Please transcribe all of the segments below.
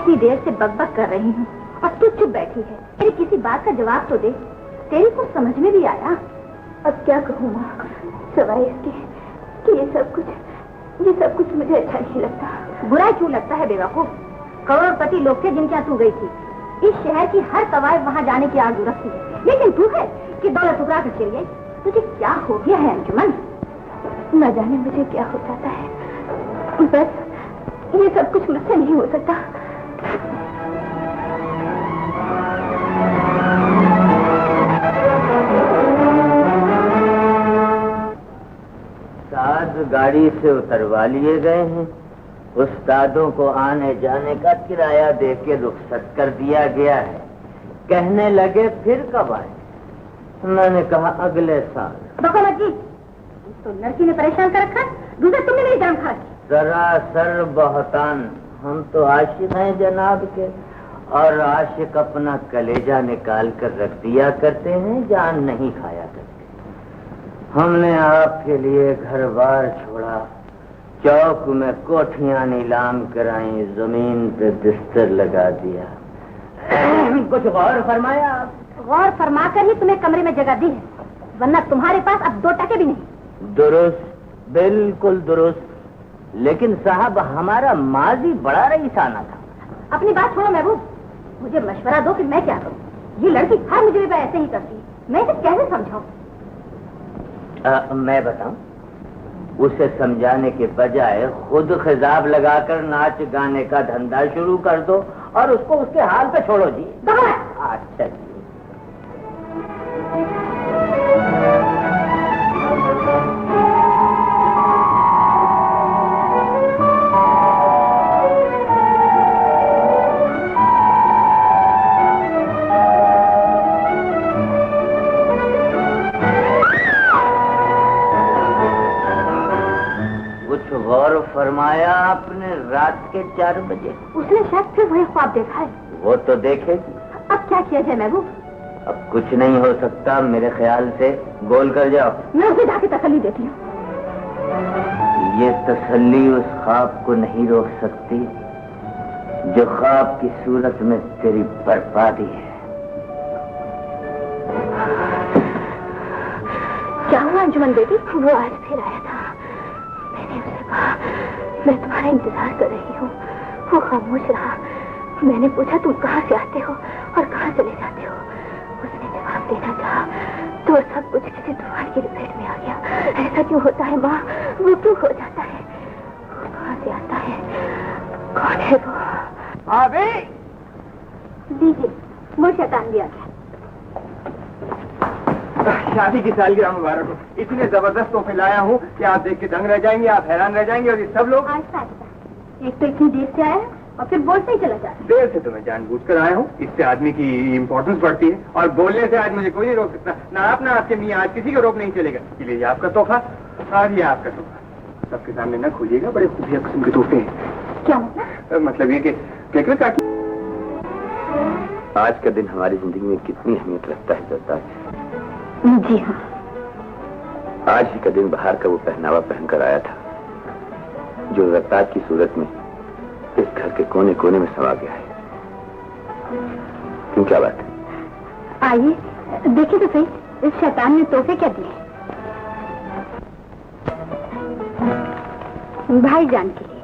इतनी देर से बकबक कर रही हूँ और तू चुप बैठी है। मेरी किसी बात का जवाब तो दे। तेरी कुछ समझ में भी आया? अब क्या कहूँ माँ, सिवाय इसके कि ये सब कुछ मुझे अच्छा नहीं लगता। बुरा क्यों लगता है बेवकूफ? करोड़पति लोग थे जिनके यहाँ तू गई थी। इस शहर की हर कवायद वहाँ जाने की आग रखती है, लेकिन तू है कि दौलत टुकरा कर चली गई। तुझे क्या हो गया है अंजुमन? न जाने मुझे क्या हो जाता है, बस ये सब कुछ मुझसे नहीं हो सकता। साथ गाड़ी से उतरवा लिए गए हैं। उस्तादों को आने जाने का किराया दे के रुखसत कर दिया गया है। कहने लगे फिर कब आए? मैंने कहा अगले साल। बकवास जी, तो लड़की ने परेशान कर रखा, दूसरा तुमने मेरी जान खा। सरासर बहतान। हम तो आशिक हैं जनाब के, और आशिक अपना कलेजा निकाल कर रख दिया करते हैं, जान नहीं खाया करते। हमने आपके लिए घर बार छोड़ा, चौक में कोठियां नीलाम कराई, जमीन पे बिस्तर लगा दिया। कुछ गौर फरमाया? गौर फरमा कर ही तुम्हें कमरे में जगह दी है, वरना तुम्हारे पास अब 2 टके भी नहीं। दुरुस्त, बिल्कुल दुरुस्त। लेकिन साहब हमारा माजी बड़ा रईसाना था। अपनी बात छोड़ो महबूब, मुझे मशवरा दो कि मैं क्या करूं। ये लड़की हर मुझे ऐसे ही करती है, मैं इसे कैसे समझाऊं? मैं बताऊं? उसे समझाने के बजाय खुद खिजाब लगाकर नाच गाने का धंधा शुरू कर दो और उसको उसके हाल पे छोड़ो जी। अच्छा जी। फरमाया आपने रात के 4 बजे? उसने शायद फिर वही ख्वाब देखा है। वो तो देखेगी। अब क्या किया जाए महबूब? अब कुछ नहीं हो सकता, मेरे ख्याल से गोल कर जाओ। मैं उसे जाके तसल्ली देती हूँ। ये तसल्ली उस ख्वाब को नहीं रोक सकती जो ख्वाब की सूरत में तेरी बर्बादी है। क्या हुआ अंजुमन बेटी? वो आज फिर आया था। मैं तुम्हारा इंतजार कर रही हूँ। वो खामोश रहा। मैंने पूछा तुम कहाँ से आते हो और कहाँ चले जाते हो। उसने जवाब देना चाहा तो सब कुछ किसी तूफान की लपेट में आ गया। ऐसा क्यों होता है माँ? वो क्यों हो जाता है? वो कहाँ से आता है? कौन है वो? अभी दीजिए, वो शैतान भी आ गया। शादी की सालगिरह मुबारक हो। इतने जबरदस्त तोहफे लाया हूँ कि आप देख के दंग रह जाएंगे, आप हैरान रह जाएंगे। और ये सब लोग एक तो इतनी देर से आया और फिर बोलते ही चला जाता। देर से तो मैं जानबूझकर आया हूँ, इससे आदमी की इम्पोर्टेंस बढ़ती है। और बोलने से आज मुझे कोई नहीं रोक सकता, ना आप ना आपके मियाँ, आज किसी को रोक नहीं चलेगा। इसलिए ये आपका तोहफा और ये आपका तोहफा। सबके सामने न खोलिएगा, बड़े खुफिया किस्म के तोहफे हैं। क्या मतलब? मतलब ये कि केक काटी। आज का दिन हमारी जिंदगी में कितनी अहमियत रखता है सरताज। जी हाँ। आज ही का दिन बाहर का वो पहनावा पहनकर आया था जो सरताज की सूरत में इस घर के कोने कोने में समा गया है। क्यों, क्या बात है? आइए देखिए तो सही, इस शैतान ने तोहफे क्या दिए? भाईजान के लिए।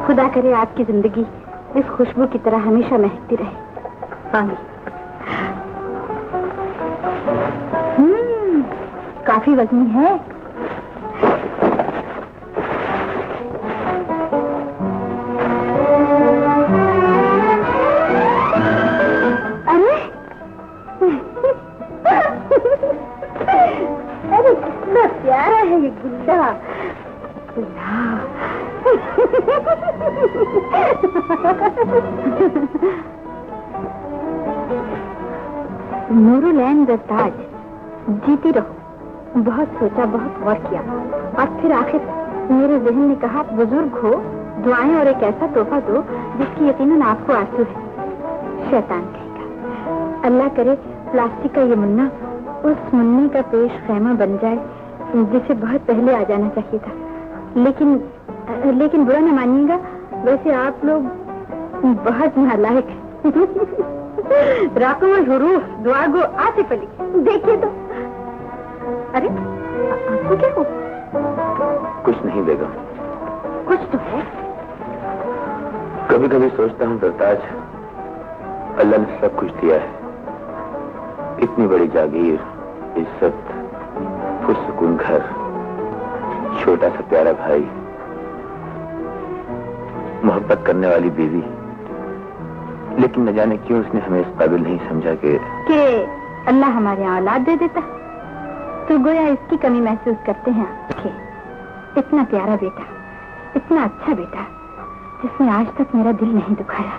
खुदा करे आपकी जिंदगी इस खुशबू की तरह हमेशा महकती रहे। पानी काफी वजनी है। अरे अरे कितना प्यारा है ये गुड्डा। नूरुलैन दस्ताज, जीती रहो। बहुत सोचा, बहुत गौर किया और फिर आखिर मेरे जहन ने कहा बुजुर्ग हो, दुआएं और एक ऐसा तोहफा दो जिसकी यकीनन आपको आंसू है। शैतान कहेगा। अल्लाह करे प्लास्टिक का ये मुन्ना उस मुन्ने का पेश खैमा बन जाए जिसे बहुत पहले आ जाना चाहिए था, लेकिन बुरा न मानिएगा, वैसे आप लोग बहुत नालायक हैं। राकम हरूफ दुआगो आसिफ अली, देखिए तो। अरे आपको क्या हो? कुछ नहीं बेगम। कुछ तो है। कभी कभी सोचता हूँ सरताज, अल्लाह ने सब कुछ दिया है, इतनी बड़ी जागीर, इज्जत, पुरसुकून घर, छोटा सा प्यारा भाई, मोहब्बत करने वाली बीवी, लेकिन न जाने क्यों उसने हमें इस काबिल नहीं समझा कि अल्लाह हमारे यहाँ औलाद दे देता, तो गोया इसकी कमी महसूस करते हैं। इतना प्यारा बेटा, इतना अच्छा बेटा, जिसने आज तक मेरा दिल नहीं दुखाया।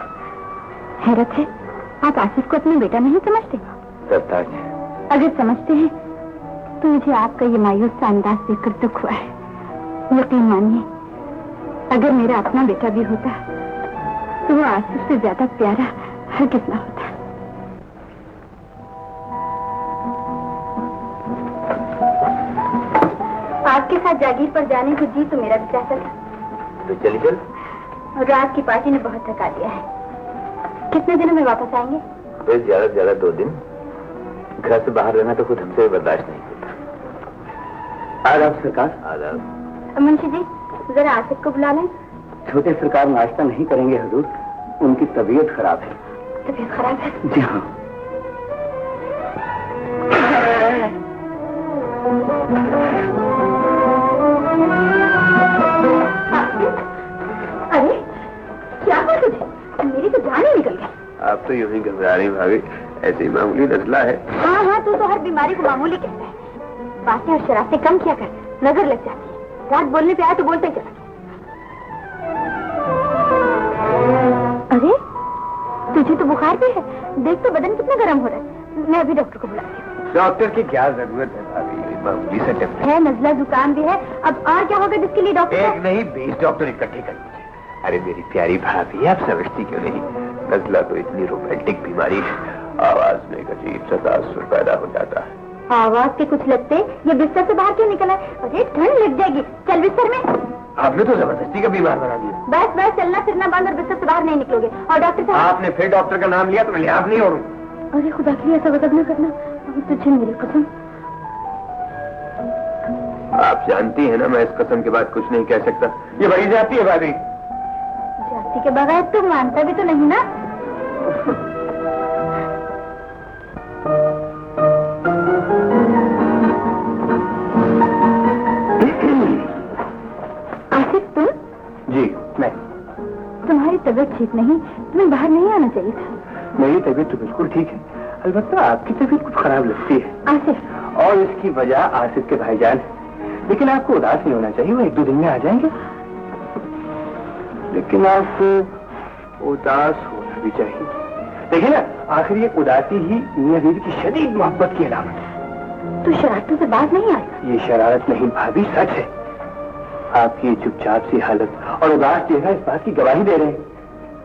हैरत है, आप आसिफ को अपना बेटा नहीं समझते? सरताज, अगर समझते हैं तो मुझे आपका ये मायूस सा अंदाज देखकर दुख हुआ है। यकीन मानिए, अगर मेरा अपना बेटा भी होता तो वो आसिफ से ज्यादा प्यारा हरगिज़ ना होता। आपके साथ जागीर पर जाने को जी तो मेरा भी चाहता था, तो चली चल। रात की पार्टी ने बहुत थका दिया है। कितने दिनों में वापस आएंगे? बस ज्यादा से ज्यादा 2 दिन। घर से बाहर रहना तो खुद हमसे बर्दाश्त नहीं होता। आदाब सरकार। आदाब। मुंशी जी, जरा आसिफ को बुला लें। छोटे सरकार नाश्ता नहीं करेंगे हुजूर, उनकी तबीयत खराब है। तबीयत खराब है? जी हाँ। अरे क्या हुआ तुझे? मेरी तो जान ही निकल गई। आप तो यूं ही घबरा रही भाभी, ऐसे ही मामूली नजला है। हाँ, तू तो हर बीमारी को मामूली कहता है। बातें और शरारतें कम किया कर, नजर लग जाती है। रात बोलने पे आया तो बोलते चला। अरे तुझे तो बुखार भी है, देख तो बदन कितना गर्म हो रहा है। मैं अभी डॉक्टर को बुलाती हूँ। डॉक्टर की क्या जरूरत है भाभी, मामूली सा टिप है, नजला जुकाम भी है। अब और क्या होगा जिसके लिए डॉक्टर? एक नहीं 20 डॉक्टर इकट्ठे कर लीजिए। अरे मेरी प्यारी भाभी, आप समझती क्यों नहीं? नजला तो इतनी रोमांटिक बीमारी है, आवाज में एक अजीब सा तासुर पैदा हो जाता है। आवाज के कुछ लगते, ये बिस्तर से बाहर क्यों निकला? अरे ठंड लग जाएगी, चल बिस्तर में। आपने तो जबरदस्ती का बीमार बना दिया। बस चलना फिरना बंद और बिस्तर से बाहर नहीं निकलोगे। और डॉक्टर साहब, आपने फिर डॉक्टर का नाम लिया तो मैं लिहाज नहीं हो रहा। अरे खुदा के लिए ऐसा गजब न करना, तुझे मेरी कसम। आप जानती है ना, मैं इस कसम के बाद कुछ नहीं कह सकता। ये बड़ी जाती है भाभी। जाति के बगैर तुम मानता भी तो नहीं ना? आसिफ, तुम? जी मैं। तुम्हारी तबीयत ठीक नहीं, तुम्हें बाहर नहीं आना चाहिए था। मेरी तबीयत तो बिल्कुल ठीक है, अलबत्ता आपकी तबीयत कुछ खराब लगती है। आसिफ? और इसकी वजह आसिफ के भाईजान है। लेकिन आपको उदास नहीं होना चाहिए, वो 1-2 दिन में आ जाएंगे। लेकिन आपको उदास होना भी चाहिए। देखिए ना, आखिर ये उदासी ही मियां बीवी की शदीद मोहब्बत की अलामत है। तू शरारतों से बात नहीं आई? ये शरारत नहीं भाभी, सच है। आपकी चुपचाप सी हालत और उदास चेहरा इस बात की गवाही दे रहे हैं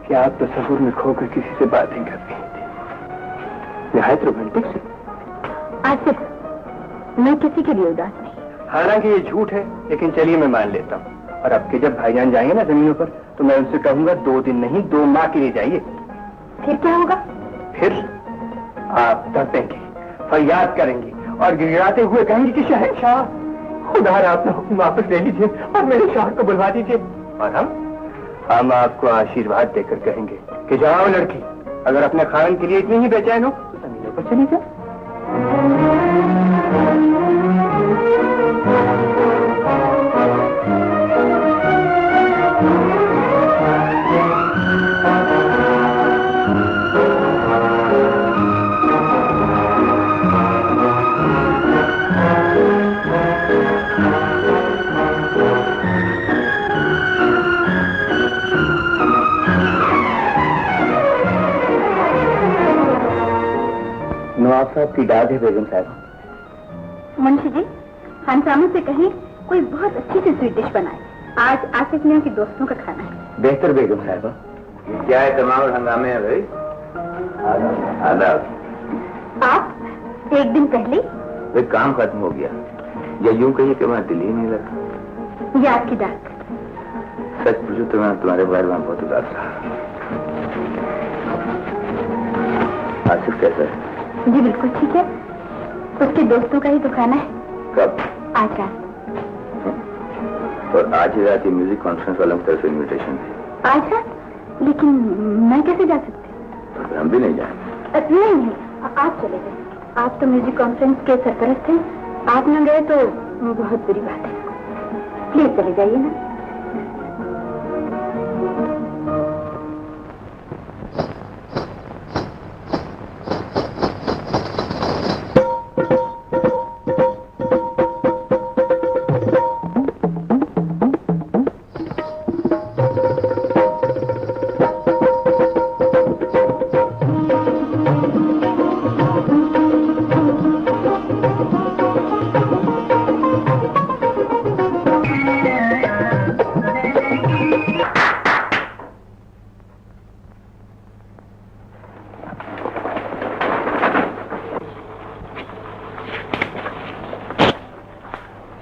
कि आप तसव्वुर में खोकर किसी से बातें कर रही थी। निहायत रोमांटिक से। आसिफ, मैं किसी के लिए उदास नहीं। हालांकि ये झूठ है, लेकिन चलिए मैं मान लेता हूँ। और अब के जब भाईजान जाएंगे ना जमीनों पर, तो मैं उनसे कहूंगा 2 दिन नहीं 2 माह के लिए जाइए। फिर क्या होगा? फिर आप तड़पेंगे, फरियाद करेंगे और गिड़गिड़ाते हुए कहेंगे कि शहंशाह, खुदा अपना हुक्म वापस ले लीजिए और मेरे शौहर को बुलवा दीजिए। और हम आपको आशीर्वाद देकर कहेंगे कि जाओ लड़की, अगर अपने खान के लिए इतनी ही बेचैन हो तो जमीनों पर चली जाओ। नवाब साहब की दाद है बेगम साहब। मुंशी जी, हंसामों से कहें कोई बहुत अच्छी सी स्वीट डिश बनाए। आज आसिफ मियां के दोस्तों का खाना है। बेहतर बेगम साहब। क्या है, तमाम और हंगामे है भाई? आदाब। आप एक दिन पहले? वे काम खत्म हो गया, या यूं कहिए कि मैं दिल ही नहीं लगा। ये आपकी डाक। सच पूछो तो मैं तुम्हारे बारे में बहुत उदास रहा। आसिफ कैसा है? जी बिल्कुल ठीक है। उसके दोस्तों का ही तो खाना है। कब? आज रात। और आज ही रात ये म्यूजिक कॉन्फ्रेंस वालों की तरफ से इन्विटेशन है। आज रात? लेकिन मैं कैसे जा सकती? तो हम भी नहीं जाएंगे। नहीं, आप चले गए। आप तो म्यूजिक कॉन्फ्रेंस के सरपरस्त हैं। आप न गए तो बहुत बुरी बात है। प्लीज चले जाइए ना।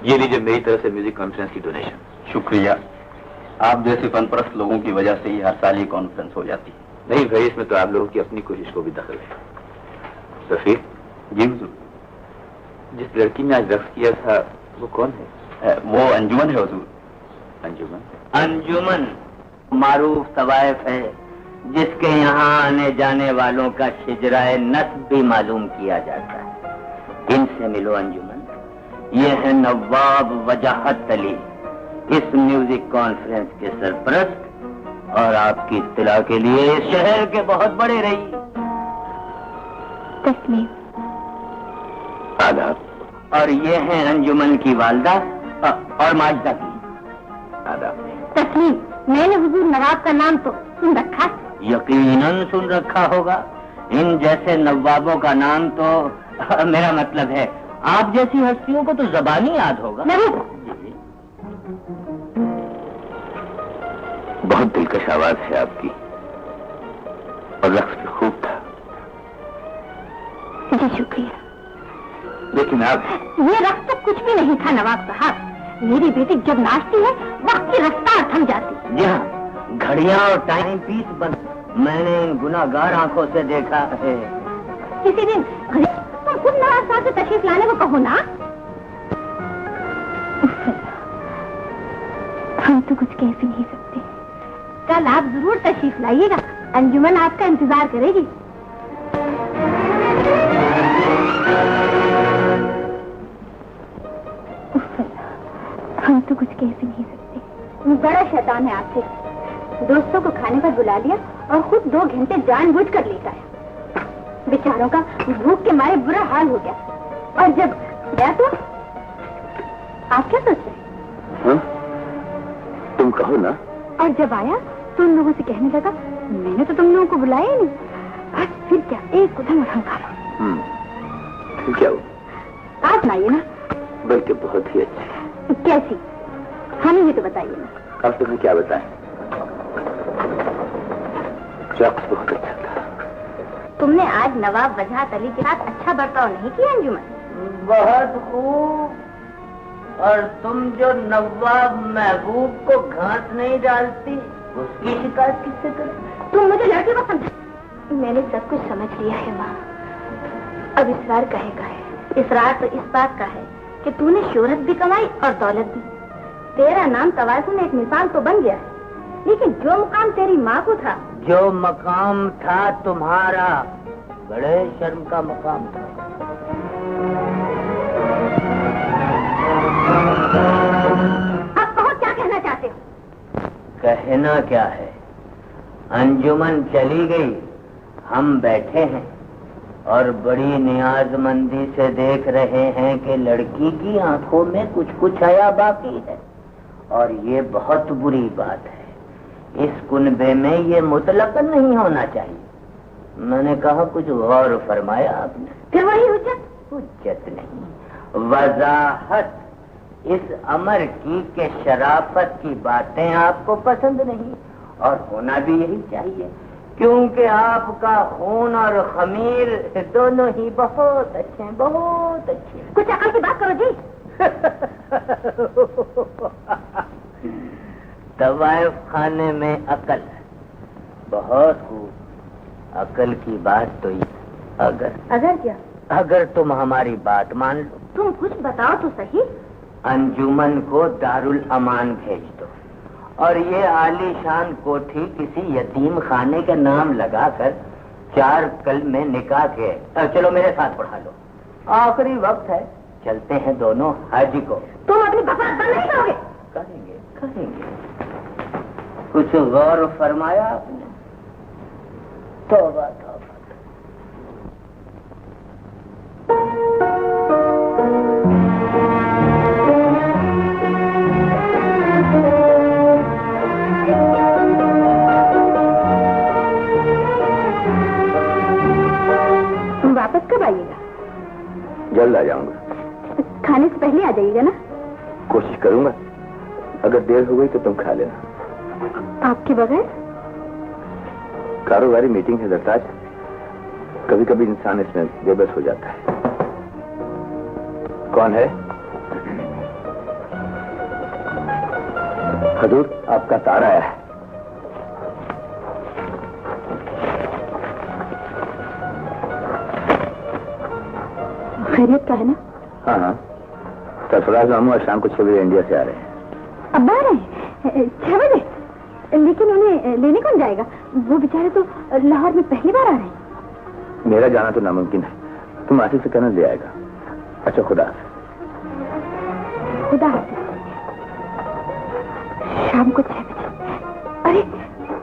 ये लीजिए मेरी तरफ से म्यूजिक कॉन्फ्रेंस की डोनेशन। शुक्रिया। आप जैसे फनपरस्त लोगों की वजह से ही हर साल ये कॉन्फ्रेंस हो जाती है। नहीं भाई, इसमें तो आप लोगों की अपनी कोशिश को भी दखल है। सफीर जी हुजूर। जिस लड़की ने आज रक्स किया था वो कौन है? वो अंजुमन है हुजूर। अंजुमन? अंजुमन मारूफ तवायफ है जिसके यहाँ आने जाने वालों का शिजराए नस्ब भी मालूम किया जाता है। इनसे मिलो अंजुमन। ये है नवाब वजाहत अली, इस म्यूजिक कॉन्फ्रेंस के सरपरस्त, और आपकी इत्तला के लिए इस शहर के बहुत बड़े रही। तस्लीम। आदाब। और ये है अंजुमन की वालदा और माजदा की। आदाब। तस्लीम, मैंने हुजूर नवाब का नाम तो सुन रखा। यकीनन सुन रखा होगा। इन जैसे नवाबों का नाम तो मेरा मतलब है आप जैसी हस्तियों को तो ज़बानी याद होगा। नहीं। बहुत दिलकश आवाज है आपकी और रक्स भी खूब था। जी शुक्रिया। लेकिन आप ये रक्स तो कुछ भी नहीं था नवाब साहब। मेरी बेटी जब नाचती है वक्त की रफ्तार थम जाती। जी हाँ, घड़ियां और टाइम पीस बंद मैंने इन गुनाहगार आंखों से देखा है। किसी दिन तुम खुद नवाब साहब से तशरीफ लाने को कहो ना। हम तो कुछ कह भी नहीं सकते। कल आप जरूर तशरीफ लाइएगा। अंजुमन आपका इंतजार करेगी। हम तो कुछ कह भी नहीं सकते। बड़ा शैतान है आपसे। दोस्तों को खाने पर बुला लिया और खुद 2 घंटे जानबूझकर लेटा है। बेचारों का भूख के मारे बुरा हाल हो गया। और जब गया तो आप क्या सोचते हैं? हाँ? तुम कहो ना। और जब आया तो उन लोगों से कहने लगा मैंने तो तुम लोगों को बुलाया ही नहीं। बस फिर क्या, एक उधम और हंगामा। फिर क्या हुआ? आप सुनाइए ना। बल्कि बहुत ही अच्छी। कैसी? हमें भी तो बताइए ना। अब तुम्हें क्या बताएं? रक्स बहुत अच्छा था। तुमने आज नवाब वजाहत अली के साथ अच्छा बर्ताव नहीं किया अंजुमन? बहुत खूब। और तुम जो नवाब महबूब को घास नहीं डालती उसकी शिकायत किससे करें? तुम मुझे लड़की को समझा। मैंने सब कुछ समझ लिया है माँ। अब इसरार कहेगा है। इसरार तो इस बात का है कि तूने शोहरत भी कमाई और दौलत भी। तेरा नाम तवाज़ुन में एक मिसाल तो बन गया है। लेकिन जो मुकाम तेरी माँ को था, जो मकाम था तुम्हारा बड़े शर्म का मकाम था। अब कहो क्या कहना चाहते हो? कहना क्या है, अंजुमन चली गई, हम बैठे हैं और बड़ी नियाजमंदी से देख रहे हैं कि लड़की की आंखों में कुछ कुछ हया बाकी है। और ये बहुत बुरी बात है। इस कुनबे में ये मुतलकन नहीं होना चाहिए। मैंने कहा कुछ गौर फरमाया आपने? फिर वही हुज्जत? हुज्जत नहीं, वजाहत। इस अमर की के शराफत की बातें आपको पसंद नहीं और होना भी यही चाहिए, क्योंकि आपका खून और खमीर दोनों ही बहुत अच्छे हैं, बहुत अच्छे। कुछ अकल की बात करो जी। तवाइफ खाने में अकल है, बहुत खूब। अकल की बात तो ये, अगर क्या? अगर तुम हमारी बात मान लो, तुम कुछ बताओ तो सही। अंजुमन को दारुल अमान भेज दो और ये आलीशान कोठी किसी यतीम खाने का नाम लगाकर 4 कल में निकाह के चलो मेरे साथ पढ़ा लो। आखिरी वक्त है, चलते हैं दोनों हाजी को। तुम अपनी बकवास बंद नहीं करोगे? करेंगे करेंगे। कुछ गौर फरमाया आपने? तौबा तौबा। तुम वापस कब आइएगा? जल्द आ जाऊंगा। खाने से पहले आ जाइएगा ना? कोशिश करूंगा। अगर देर हो गई तो तुम खा लेना। आपके बगैर? कारोबारी मीटिंग है दरताज, कभी कभी इंसान इसमें बेबस हो जाता है। कौन है? हजूर, आपका तार आया है। खैरियत का है ना? हाँ हाँ, सरफराज मामू आज शाम को 6 बजे इंडिया से आ रहे हैं। अब आ रहे हैं 6 बजे? लेकिन उन्हें लेने कौन जाएगा? वो बेचारे तो लाहौर में पहली बार आ रहे हैं। मेरा जाना तो नामुमकिन है, तुम आसिफ से कहना ले आएगा। अच्छा, खुदा हाफिज। खुदा हाफिज। शाम को 6 बजे। अरे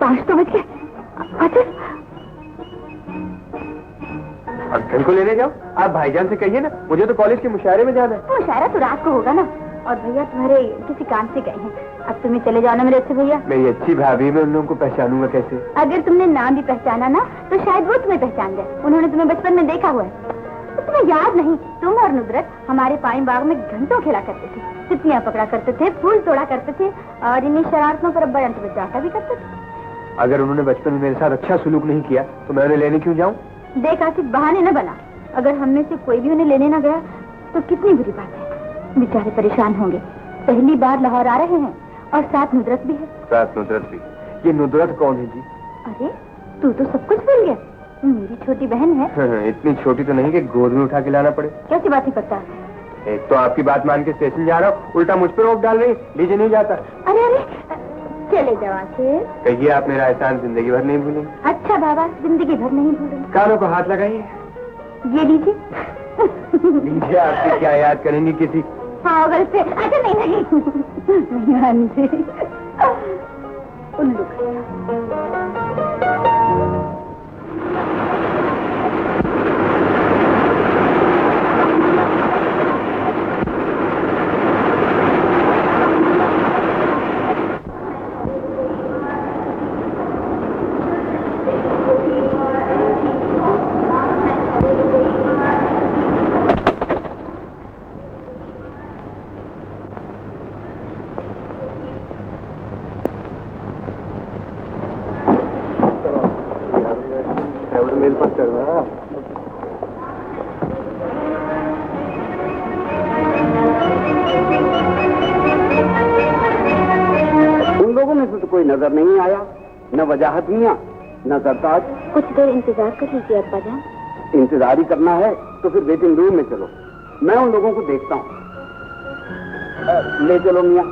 5 तो बज गए। अच्छा, अंकल को लेने जाओ। आप भाईजान से कहिए ना, मुझे तो कॉलेज के मुशायरे में जाना है। मुशायरा तो रात को होगा ना। और भैया तुम्हारे किसी काम से गए हैं, अब तुम्हें चले जाओ ना मेरे अच्छे भैया। मेरी अच्छी भाभी, मैं उन लोगों को पहचानूंगा कैसे? अगर तुमने नाम भी पहचाना ना तो शायद वो तुम्हें पहचान जाए। उन्होंने तुम्हें बचपन में देखा हुआ है। तो तुम्हें याद नहीं, तुम और नुदरत हमारे पाइन बाग में घंटों खेला करते थे, तितलियां पकड़ा करते थे, फूल तोड़ा करते थे और इन्हीं शरारतों पर अब्बा अंत में जाता भी करते थे। अगर उन्होंने बचपन में मेरे साथ अच्छा सुलूक नहीं किया तो मैं उन्हें लेने क्यों जाऊं? देख आसिफ, बहाने न बना। अगर हम में से कोई भी उन्हें लेने न गया तो कितनी बुरी बात है। बेचारे परेशान होंगे, पहली बार लाहौर आ रहे हैं और साथ नुदरत भी है। साथ नुदरत भी? ये नुदरत कौन है जी? अरे तू तो सब कुछ भूल गया, मेरी छोटी बहन है। इतनी छोटी तो नहीं कि गोद में उठा के लाना पड़े। कैसी बात ही करता है? एक तो आपकी बात मान के स्टेशन जा रहा हूँ, उल्टा मुझ पर रोक डाल रही, लीजिए नहीं जाता। अरे अरे चले जाओ आसिफ। कहिए आप मेरा एहसान जिंदगी भर नहीं भूलेंगे। अच्छा बाबा, जिंदगी भर नहीं भूलेंगे। कानों को हाथ लगाइए। ये लीजिए। लीजिए, आपसे क्या याद करेंगी किसी पागल से? अच्छा नहीं नहीं उल्लू। मेरे पास चल रहा है। उन लोगों में से तो कोई नजर नहीं आया, न वजाहत मियां न सरताज। कुछ देर इंतजार कर लीजिए अब्बा जान। इंतजार ही करना है तो फिर वेटिंग रूम में चलो, मैं उन लोगों को देखता हूँ। ले चलो मियां।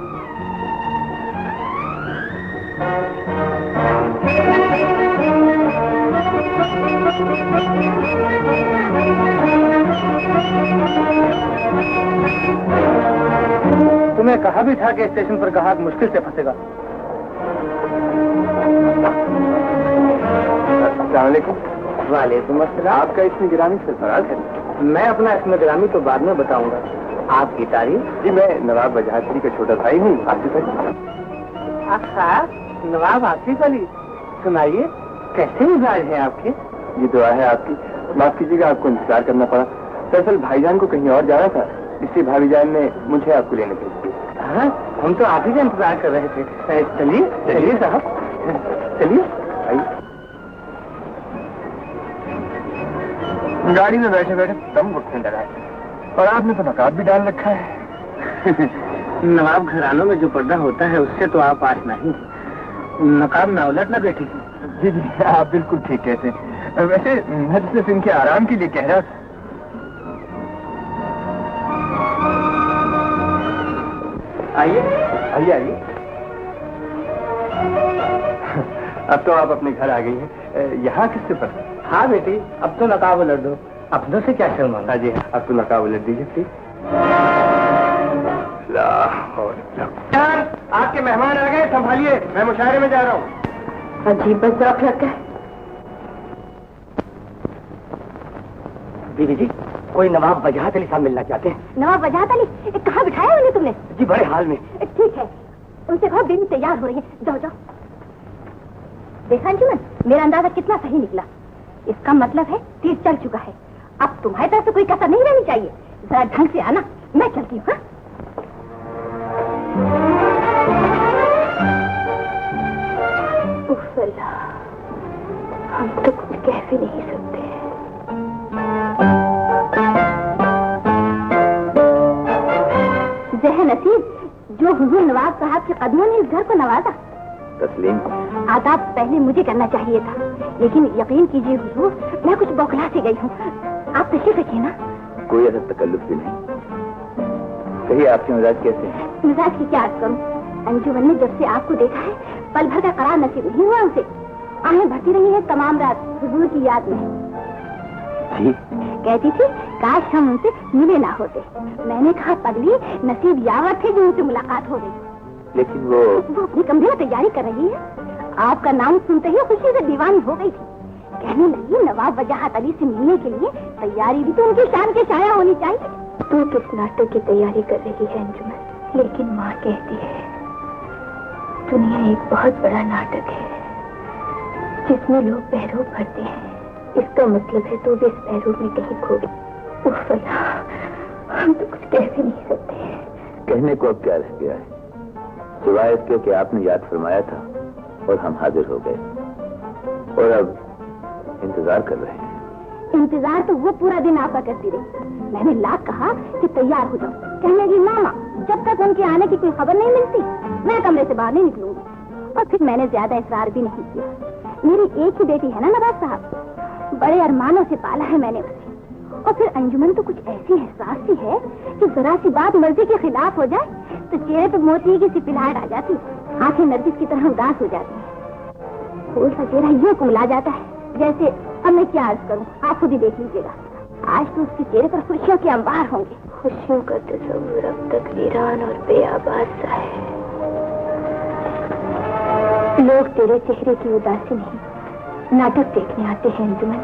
तुम्हें कहा भी था कि स्टेशन पर ग्राहक मुश्किल से फंसेगा। वालेकुम अस्सलाम। आपका इसमें गिरामी सरफराज है? मैं अपना इसमें ग्रामी तो बाद में बताऊंगा। आपकी तारीफ? जी, मैं नवाब वजाहत अली का छोटा भाई हूँ, आसिफ अली। नवाब आसिफ अली, सुनाइए कैसे मिजाज है आपके? ये दुआ है आपकी। माफ कीजिएगा, आपको इंतजार करना पड़ा। दरअसल भाईजान को कहीं और जाना था, इसलिए भाभी जान ने मुझे आपको लेने भेज दिया। हाँ, हम तो आप ही का इंतजार कर रहे थे। चलिए चलिए साहब, चलिए। गाड़ी में बैठे बैठे दम घुटने लगा है और आपने तो नकाब भी डाल रखा है। नवाब घरानों में जो पर्दा होता है उससे तो आप आशना ही। नकाब ना उलट ना बेटी। जी जी, आप बिल्कुल ठीक कहते हैं। वैसे मैं तो सिर्फ इनके आराम के लिए कह रहा था। आइए आइए आइए। अब तो आप अपने घर आ गई हैं। यहाँ किससे पता? हाँ बेटी, अब तो नकाब उलट दो, अपनों से क्या शर्मा। हाँ जी, अब तो नकाब उलट दीजिए प्लीज। आपके मेहमान आ गए, संभालिए, मैं मुशायरे में जा रहा हूँ। अजीब बजौक लग गए। बीबी जी, कोई नवाब वजाहत अली साहब मिलना चाहते हैं। नवाब वजाहत अली? कहाँ बिठाया उन्हें तुमने? जी बड़े हाल में। ठीक है, उनसे कहो बीवी तैयार हो रही है, जाओ जाओ। देखा अंजुमन, मेरा अंदाजा कितना सही निकला। इसका मतलब है तीर चल चुका है। अब तुम्हारी तरफ से कोई कसर नहीं रहनी चाहिए। जरा ढंग से आना, मैं चलती हूँ। हम तो कुछ कह भी नहीं सकते। जह नसीब, जो हुजूर नवाब साहब के कदमों ने इस घर को नवाजा। तस्लीम, आदाब पहले मुझे करना चाहिए था, लेकिन यकीन कीजिए हुजूर, मैं कुछ बौखला से गई हूँ। आप तशरीफ रखिए ना। कोई ऐसा तकल्लुफ भी नहीं। कहिए आपके मिजाज कैसे हैं? मिजाज की क्या अर्ज करूँ, अंजुमन ने जब से आपको देखा है पल भर का करार नसीब नहीं हुआ उसे। आहें भरती रही है तमाम रात हुजूर की याद में। जी? कहती थी काश हम उनसे मिले ना होते। मैंने कहा पगली, नसीब यावर थे जो उनसे मुलाकात हो गई। लेकिन वो अपने कमरे में तैयारी कर रही है। आपका नाम सुनते ही खुशी से दीवानी हो गई थी। कहने लगी नवाब वजाहत अली से मिलने के लिए तैयारी भी तो उनकी शान के छाया होनी चाहिए। तू किस नाटक की तैयारी कर रही है अंजुमन? लेकिन माँ कहती है दुनिया एक बहुत बड़ा नाटक है जिसमें लोग पैरों भरते हैं। इसका मतलब है तू भी इस पैरों में कहीं खो गई। उफ अल्लाह, हम तो कुछ कह भी नहीं सकते। कहने को अब क्या रह गया है, सिवाय इसके कि आपने याद फरमाया था और हम हाजिर हो गए, और अब इंतजार कर रहे हैं। इंतजार तो वो पूरा दिन आपका करती रही। मैंने लाख कहा कि तैयार हो जाओ, कहने लगी मामा जब तक उनके आने की कोई खबर नहीं मिलती मैं कमरे से बाहर नहीं निकलूंगी। और फिर मैंने ज्यादा इसरार भी नहीं किया। मेरी एक ही बेटी है ना नवाब साहब, बड़े अरमानों से पाला है मैंने उसे। और फिर अंजुमन तो कुछ ऐसी एहसास सी है कि जरा सी बात मर्जी के खिलाफ हो जाए तो चेहरे पर मोती की सी पिलाहट आ जाती, आंखें नरगिस की तरह उदास हो जाती है, फूल का चेहरा यूं कुमला जाता है जैसे अब मैं क्या अर्ज करूं, आप खुद ही देख लीजिएगा। आज तो उसके चेहरे पर खुशियों के अंबार होंगे। खुशियों का तस्वुर अब तक वीरान और बेआबाद सा है। लोग तेरे चेहरे की उदासी नहीं नाटक देखने आते हैं अंजुमन।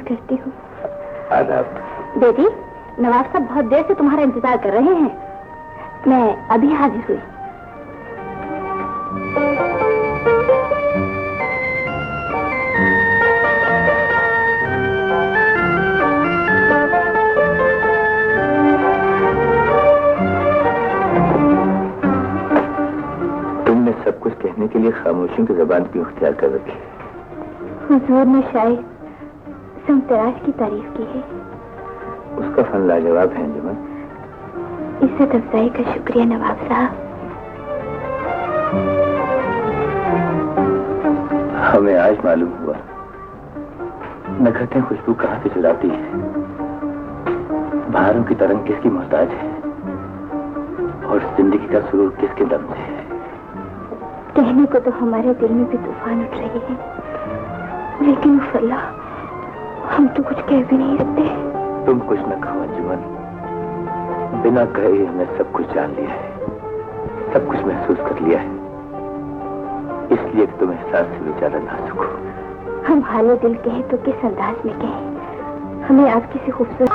करती हूँ। बेटी, नवाब साहब बहुत देर से तुम्हारा इंतजार कर रहे हैं। मैं अभी हाजिर हुई। तुमने सब कुछ कहने के लिए खामोशियों की जबान क्यों इख्तियार कर रखी? हुजूर ने शायद तराश की तारीफ की है। उसका फन लाजवाब है अंजुमन। इज्जत अफजाई का शुक्रिया नवाब साहब। हमें आज मालूम हुआ नखरतें खुशबू कहाँ से चुराती है, बहारों की तरंग किसकी मोहताज है, और जिंदगी का सुरूर किसके दम से है। कहने को तो हमारे दिल में भी तूफान उठ रहे हैं, लेकिन अल्लाह हम तो कुछ कह भी नहीं सकते। तुम कुछ न कहो अंजुमन, बिना कहे हमने सब कुछ जान लिया है, सब कुछ महसूस कर लिया है। इसलिए कि तुम एहसास से भी ज्यादा नाजुक हो। हम हाले दिल कहे तो किस अंदाज में कहे, हमें आज किसी खूबसूरत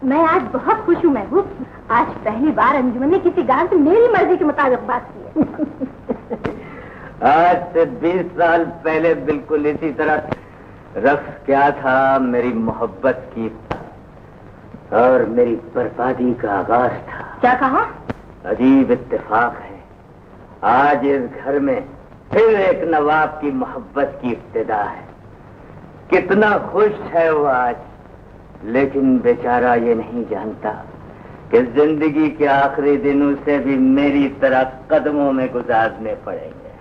मैं आज बहुत खुश हूँ महबूब। आज पहली बार अंजुमन ने किसी गान से मेरी मर्जी के मुताबिक बात की है। आज से 20 साल पहले बिल्कुल इसी तरह रक्स क्या था, मेरी मोहब्बत की और मेरी बर्बादी का आगाज था। क्या कहा? अजीब इत्तेफाक है, आज इस घर में फिर एक नवाब की मोहब्बत की इब्तिदा है। कितना खुश है वो आज, लेकिन बेचारा ये नहीं जानता कि जिंदगी के आखिरी दिन उसे भी मेरी तरह कदमों में गुजारने पड़ेंगे।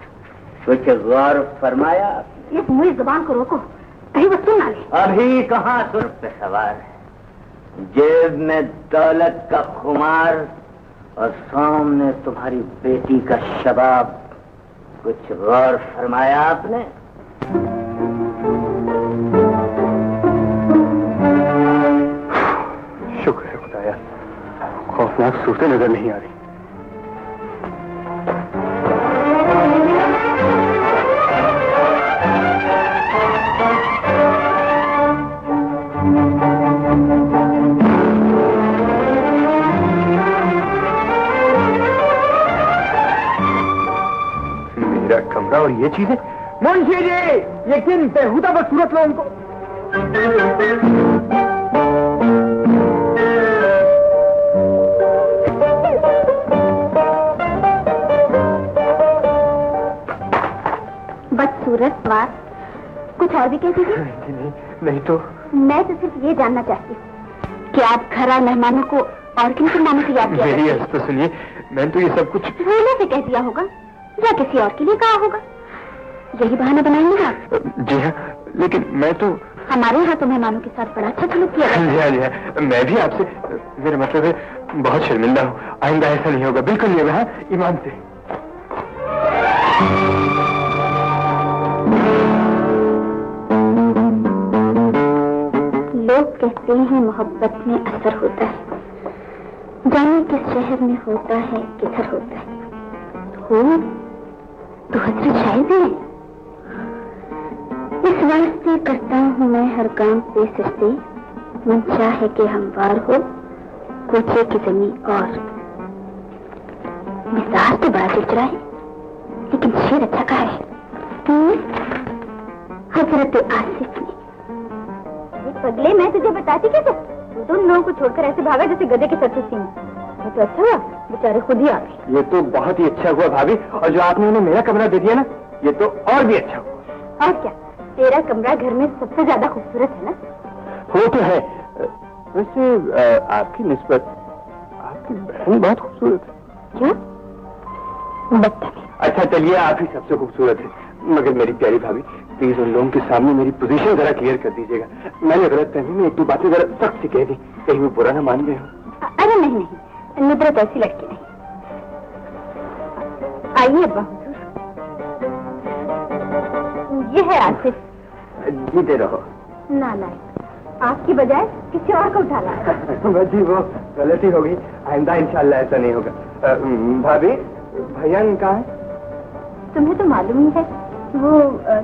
कुछ गौर फरमाया? इस मुझे जुबान को रोको, कहीं वो सुन ना ले। अभी कहाँ सुर पे सवार है, जेब में दौलत का खुमार और सामने तुम्हारी बेटी का शबाब। कुछ गौर फरमाया आपने? शुक्र है खुदाया, खौफनाक सूरतें नजर नहीं आ रही। मेरा कमरा और ये चीजें, मुंशी जी ये किन बेहुदा बदसूरत लोगों को। बदसूरत बात कुछ और भी कह दीजिए। नहीं तो मैं तो सिर्फ ये जानना चाहती हूँ कि आप घर आए मेहमानों को और किन किन नामों से याद किया? मेरी अर्ज तो सुनिए, मैंने तो ये सब कुछ भूलने से कह दिया होगा या किसी और के लिए कहा होगा। यही बहाना बनाएंगे आप? जी हाँ, लेकिन मैं तो हमारे यहाँ तो मेहमानों के साथ बड़ा अच्छा सलूक किया जाता है। जी हाँ, मैं भी आपसे, मेरा मतलब है बहुत शर्मिंदा हूँ। आइंदा ऐसा नहीं होगा, बिल्कुल नहीं होगा। हाँ, ईमान से। लोग कहते हैं मोहब्बत में असर होता है, जाने किस शहर में होता है, किधर होता है। हो तो हजरत शायद है। इस वास्ते करता हूँ मैं हर काम पे सस्ते, मन चाहे कि हमवार हो कोचे की जमीन। और मिजाज तो बड़ा चिड़चिड़ा है, लेकिन शेर अच्छा कहा है। हजरत आसिफ ने। पगले, मैं तुझे बताती कैसे? तुम लोगों को छोड़कर ऐसे भागा जैसे गधे के सर से सींग। तो अच्छा हुआ बेचारे खुद ही आ गए। ये तो बहुत ही अच्छा हुआ भाभी, और जो आपने उन्हें मेरा कमरा दे दिया ना, ये तो और भी अच्छा हुआ। और क्या, तेरा कमरा घर में सबसे ज्यादा खूबसूरत है ना? हो तो है। वैसे आपकी निस्बत आपकी बहन बहुत खूबसूरत है। क्या? बदतमीज। अच्छा चलिए, आप ही सबसे खूबसूरत है। मगर मेरी प्यारी भाभी, प्लीज उन लोगों के सामने मेरी पोजीशन जरा क्लियर कर दीजिएगा। मैंने गलत फहमी में एक दो बातें जरा सख्त से कह दी, कहीं वो बुरा ना मान गए हो। अरे नहीं, नुदरत ऐसी लड़की नहीं। आइए अब्बा हुजूर, ये है आसिफ। जीते रहो। नालायक, आपकी बजाय किसी और को उठा लाया। जी वो गलती हो गई, आइंदा इंशाल्लाह ऐसा नहीं होगा। भाभी, भैया कहाँ है? तुम्हें तो मालूम ही है, वो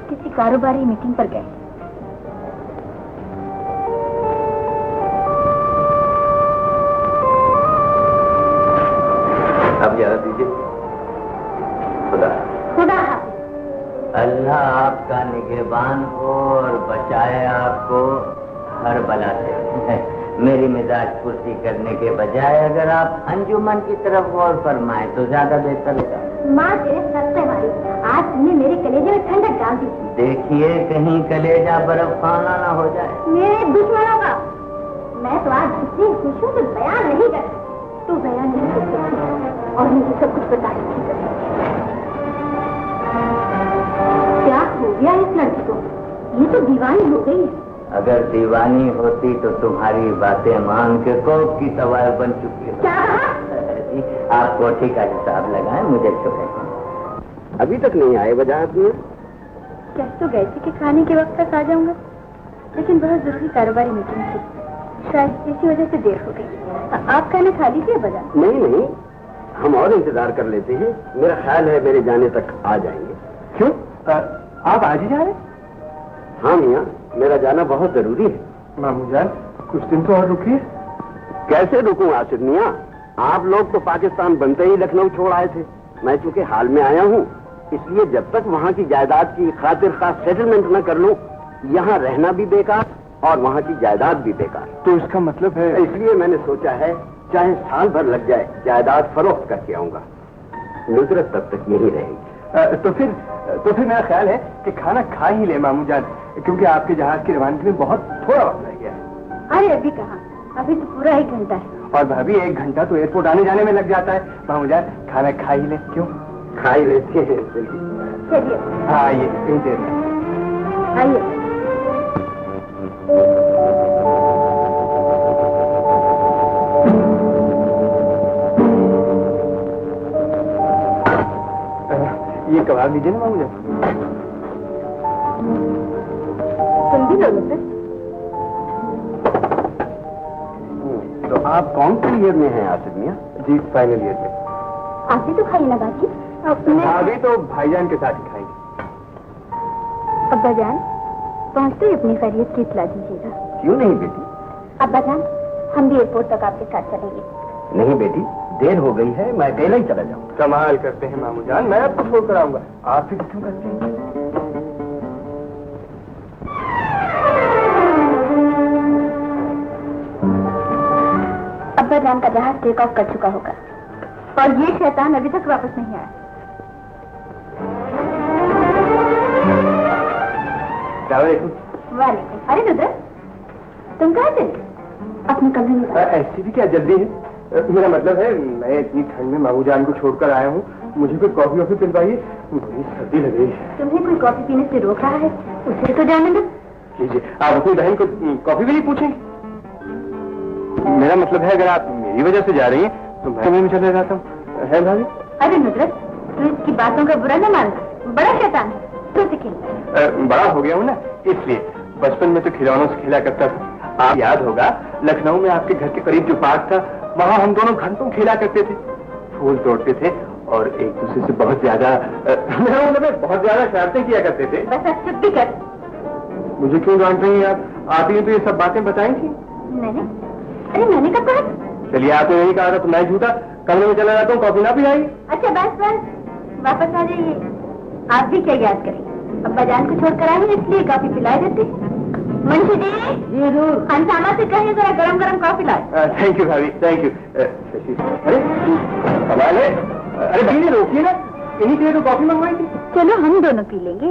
किसी कारोबारी मीटिंग पर गए। आप ज्यादा दीजिए। खुदा खुदा अल्लाह आपका निगहबान हो और बचाए आपको हर बला से। मेरी मिजाज कुर्सी करने के बजाय अगर आप अंजुमन की तरफ गौर फरमाएं तो ज्यादा बेहतर होगा। माँ तेरे सर से मारी, आज तुमने मेरे कलेजे में ठंडक डाल दी। देखिए कहीं कलेजा बर्फ खाना ना हो जाए। मेरे दुश्मनों का मैं तो आज इतनी खुश हूँ तो बयान नहीं कर सकती। तू बयान नहीं कर सकती और मुझे सब कुछ बता नहीं सकती। क्या हो गया इस लड़की को? ये तो दीवानी हो गई है। अगर दीवानी होती तो तुम्हारी बातें मान के कोप की सवाल बन चुकी है। क्या कहा? आप कोठी का हिसाब लगाएं, मुझे तो अभी तक नहीं आए वजाहत में? कह तो गए थे कि खाने के वक्त तक आ जाऊंगा। लेकिन बहुत जरूरी कारोबारी मीटिंग थी, शायद इसी वजह से देर हो गई। आप खाना खा लीजिए बजा? नहीं, हम और इंतजार कर लेते हैं। मेरा ख्याल है मेरे जाने तक आ जाएंगे। क्यों? आप आज ही जा रहे? हाँ मियाँ, मेरा जाना बहुत जरूरी है। मामू जान, कुछ दिन तो और रुकिए। कैसे रुकूं आसिफ मियाँ? आप लोग तो पाकिस्तान बनते ही लखनऊ छोड़ आए थे। मैं चूंकि हाल में आया हूँ, इसलिए जब तक वहाँ की जायदाद की खातिर खास सेटलमेंट न कर लूं, यहाँ रहना भी बेकार और वहाँ की जायदाद भी बेकार। तो इसका मतलब है? इसलिए मैंने सोचा है चाहे साल भर लग जाए, जायदाद फरोख्त करके आऊंगा। नुसरत तब तक यही रहेगी। तो फिर मेरा ख्याल है कि खाना खा ही ले मामू जान, क्योंकि आपके जहाज की रवानगी में बहुत थोड़ा वक्त रह गया है। अरे अभी कहाँ, अभी तो पूरा 1 घंटा है। और भाभी 1 घंटा तो एयरपोर्ट आने जाने में लग जाता है। मामू जान, खाना खा ही ले। क्यों? खा ही लेते हैं। चलिए। हाँ, आइए, कहीं देर में आइए। ये कबाब लीजिए ना मामू जान। तुम भी लो मुझसे। तो आप कौन सी ईयर में हैं आसिफ मियाँ? जी, फाइनल ईयर में। आप ही तो खाइए ना बाजी। अभी तो भाईजान के साथ ही खाएंगे। अब्बा जान, पहुँचते ही अपनी खैरियत की इत्तला दीजिएगा। क्यों नहीं बेटी? अब्बा जान, हम भी एयरपोर्ट तक आपके साथ चलेंगे। नहीं बेटी, देर हो गई है, मैं अकेला ही चला जाऊँ। कमाल करते हैं मामू जान, मैं आपको छोड़ कर आऊंगा। आप फिक्र क्यों करते हैं? अब्बा जान का जहाज टेक ऑफ कर चुका होगा और ये शैतान अभी तक वापस नहीं आया। वालेकुम। अरे रुद्र, तुम कहाँ चले? अपने कमरे में। ऐसी भी क्या जल्दी है? मेरा मतलब है, मैं इतनी ठंड में मामू जान को छोड़कर आया हूँ, मुझे कोई कॉफी वॉफी पिलवाइए, बड़ी सर्दी लग रही है। तुम्हें कोई कॉफी पीने से रोक रहा है? उसे तो जाने दो। लीजिए, आप अपनी बहन को कॉफी भी नहीं पूछेंगे? मेरा मतलब है, अगर आप मेरी वजह से जा रही हैं तो मैं कमरे में चले जाता हूँ। है भाभी? अरे नुसरत, तू इसकी बातों का बुरा न मानना, बड़ा शैतान है। तो खेल। बड़ा हो गया हूँ ना, इसलिए। बचपन में तो खिलौनों से खेला करता था। आप याद होगा, लखनऊ में आपके घर के करीब जो पार्क था, वहाँ हम दोनों घंटों खेला करते थे, फूल तोड़ते थे और एक दूसरे से बहुत ज्यादा मेरा मतलब है, बहुत ज्यादा शरारतें किया करते थे। बस अब चुप भी कर। मुझे क्यों डांट रही हैं आप ही ने तो ये सब बातें बताई थी। मैंने? अरे मैंने कब कहा? चलिए, आपने यही कहा था तो मैं झूठा। कमरे में चला जाता हूँ, कॉफी ना पिलाई। अच्छा बस बस, वापस आ जाइए। आप भी क्या याद करें, अब्बा जान को छोड़कर आए हैं, इसलिए कॉफी पिला देते। मुंशी जी, खानसामा से कहिए जरा गरम गरम कॉफी लाए। थैंक यू भाभी, थैंक यू। अरे कमाल है। अरे भैया रोकिए ना, इन्हीं के लिए तो कॉफी मंगवाई थी। चलो हम दोनों पी लेंगे,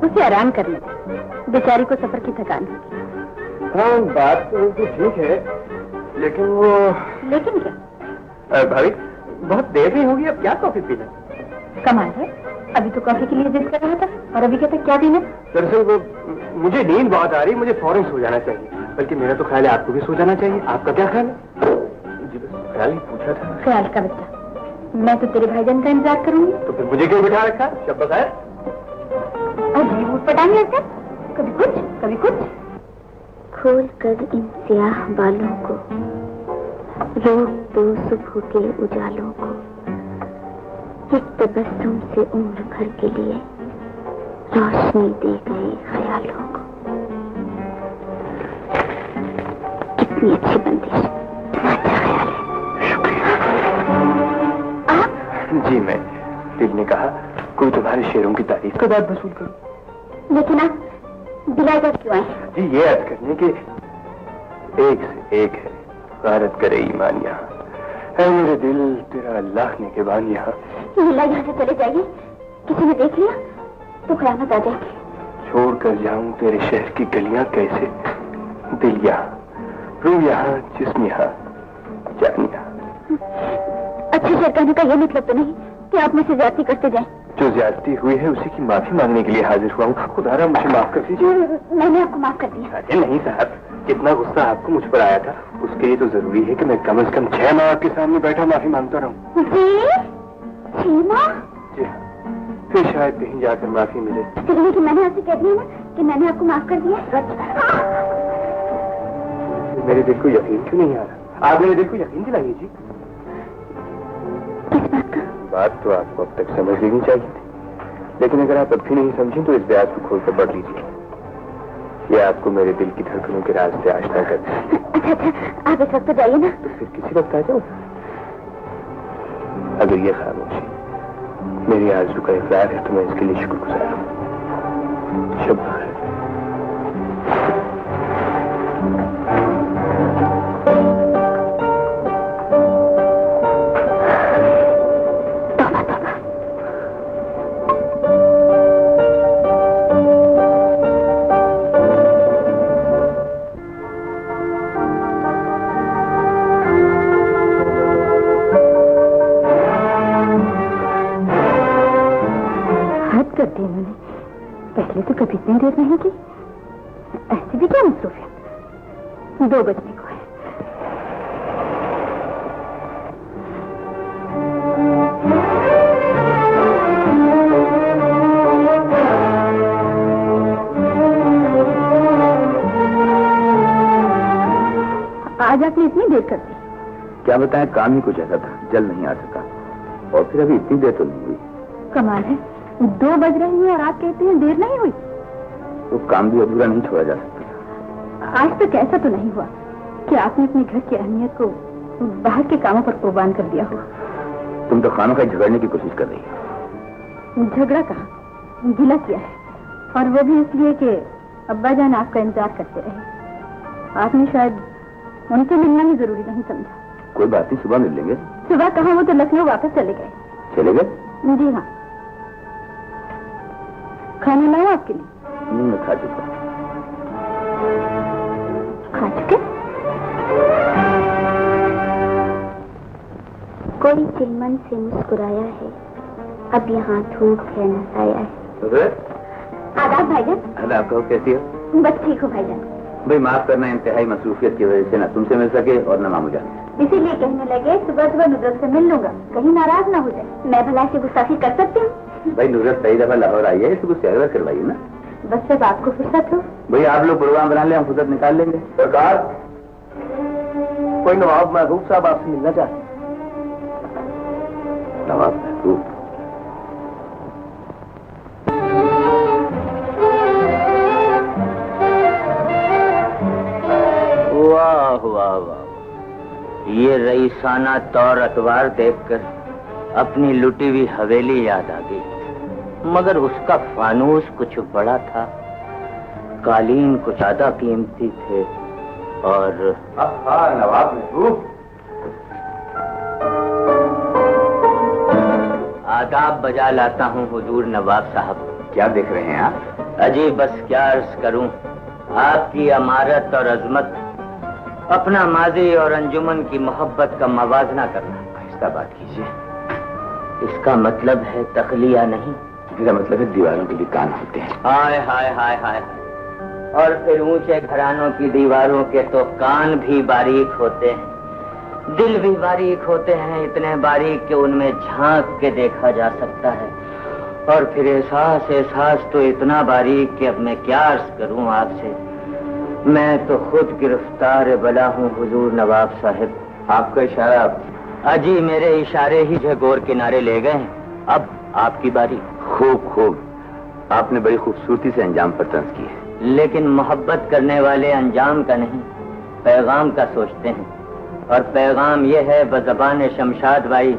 उसे आराम करने दे, बेचारी को सफर की थकान होगी। हाँ, बात तो ठीक है, लेकिन वो। लेकिन क्या? भाभी, बहुत देर नहीं होगी, अब क्या कॉफी पीना? कमाल है, अभी तो कॉफी के लिए जिद कर रहा था और अभी कहता क्या पीना? दरअसल वो मुझे नींद बहुत आ रही, मुझे फौरन सो जाना चाहिए। बल्कि मेरा तो ख्याल है आपको भी सो जाना चाहिए। आपका क्या ख्याल है? जी बस ख्याल ही पूछा था। ख्याल का बच्चा, मैं तो तेरे भाईजान का इंतजार करूंगी। तो फिर मुझे क्यों बिठा रखा? शब्द है अजीब उठपटांग ऐसे, कभी कुछ कभी कुछ। खोल कर इन स्याह बालों को, रोक दो सुबह के उजालों को, एक तबस्सुम से उम्र भर के लिए रोशनी दे गए ख्यालों को। कितनी अच्छी बंदिश, कितना अच्छा ख्याल है। शुक्रिया। आप? जी, मैं दिल ने कहा कोई तुम्हारे शेरों की तारीफ का दाद वसूल करूं। लेकिन आप बिलाकर क्यों आए? जी, ये अर्ज करने के एक से एक है, गारत करे ईमान यहाँ है मेरे दिल, तेरा अल्लाह ने के बान यहाँ। लीला, यहाँ से चले जाइए, किसी ने देख लिया तो कयामत आ जाएगी। छोड़ कर जाऊं तेरे शहर की गलियां कैसे, दिल यहाँ, रूह यहाँ, जिस्म यहाँ, जान यहाँ। अच्छे शेर कहने का ये मतलब तो नहीं कि आप मुझसे ज्यादती करते जाएं। जो ज्यादती हुई है उसी की माफी मांगने के लिए हाजिर हुआ हूँ। खुदारा मुझे माफ कर दीजिए। मैंने आपको माफ कर दिया। अरे नहीं साहब, जितना गुस्सा आपको मुझ पर आया था उसके लिए तो जरूरी है कि मैं कम से कम 6 माह आपके सामने बैठा माफी मांगता रहूं। जी? 6 माह? जी, फिर शायद कहीं जाकर माफी मिले। इसलिए कि मैंने आपसे कह दिया ना कि कि मैंने आपको माफ कर दिया? मेरे दिल को यकीन क्यों नहीं आ रहा? आप मेरे दिल को यकीन दिलाइए जी। किस बात का? बात तो आपको अब तक समझ लेनी चाहिए थी, लेकिन अगर आप अब भी नहीं समझें तो इस ब्याज को खोल कर पढ़ लीजिए। ये आपको मेरे दिल की धड़कनों के राज से आश्ना करता है। अच्छा, आप इस वक्त जाइए ना। तो फिर किसी वक्त आ जाओ। अगर ये खामोशी मेरी आरज़ू का इकरार है तो मैं इसके लिए शुक्रगुजार हूँ। शब बखैर। पहले तो कभी इतनी देर नहीं की। ऐसी भी क्या मसरूफियत? 2 बजने को है। आज आपने इतनी देर कर दी? क्या बताएं, काम ही कुछ ऐसा था, जल नहीं आ सका। और फिर अभी इतनी देर तो नहीं हुई। कमाल है, 2 बज रही है और आप कहते हैं देर नहीं हुई। वो काम भी अधूरा नहीं छोड़ा जा सकता। आज तक ऐसा तो नहीं हुआ कि आपने अपने घर की अहमियत को बाहर के कामों पर कुर्बान कर दिया हो। तुम तो खानों का झगड़ने की कोशिश कर रही हो। झगड़ा कहा, गिला किया है, और वो भी इसलिए कि अब्बा जान आपका इंतजार करते रहे। आपने शायद उनसे मिलना ही जरूरी नहीं समझा। कोई बात नहीं, सुबह मिल लेंगे। सुबह कहा, वो तो लखनऊ वापस चले गए। चले गए? जी हाँ। खाना लाओ आपके लिए? नहीं, मैं खा चुका। खा चुके? कोई चिलमन से मुस्कुराया है, अब यहाँ धूप है न साया है। आदाब भाईजान। आदाब, कहो कैसी हो? बस ठीक हो भाईजान। भाई माफ करना, इंतहाई मसरूफियत की वजह से ना तुमसे मिल सके और न मामू जान। इसीलिए कहने लगे सुबह सुबह नुसरत से मिल लूंगा, कहीं नाराज ना हो जाए। मैं भला से गुस्ताखी कर सकती हूँ? भाई नुसरत कई दफा लाहौर आई है, इसको सैर करवाइए ना। बस जब आपको फुर्सत हो। भाई आप लोग प्रोग्राम बना ले, हम फुर्सत निकाल लेंगे। सरकार, कोई नवाब महबूब साहब आपसे मिलना चाहते। नवाब महबूब? वाह वाह वाह, ये रईसाना तौर अतवार देखकर अपनी लुटी हुई हवेली याद आ गई। मगर उसका फानूस कुछ बड़ा था, कालीन कुछ ज्यादा कीमती थे, और नवाब महबूब। आदाब बजा लाता हूँ हुजूर नवाब साहब। क्या देख रहे हैं आप? अजी बस क्या अर्ज करूं, आपकी अमारत और अजमत अपना माजी और अंजुमन की मोहब्बत का मवाजना करना। आहिस्ता बात कीजिए। इसका मतलब है तखलिया नहीं। इसका मतलब है दीवारों के भी कान होते हैं। हाय हाय हाय हाय। और फिर ऊंचे घरानों की दीवारों के तो कान भी बारीक होते हैं, दिल भी बारीक होते हैं, इतने बारीक कि उनमें झांक के देखा जा सकता है। और फिर एहसास तो इतना बारीक कि अब मैं क्या अर्ज करूं आपसे। मैं तो खुद गिरफ्तार बला हूँ हुजूर नवाब साहब। आपका इशारा? अजी मेरे इशारे ही झगोर किनारे ले गए। अब आपकी बारी। खूब खूब, आपने बड़ी खूबसूरती से अंजाम पर तंज की है। लेकिन मोहब्बत करने वाले अंजाम का नहीं, पैगाम का सोचते हैं। और पैगाम ये है बज़बान शमशाद भाई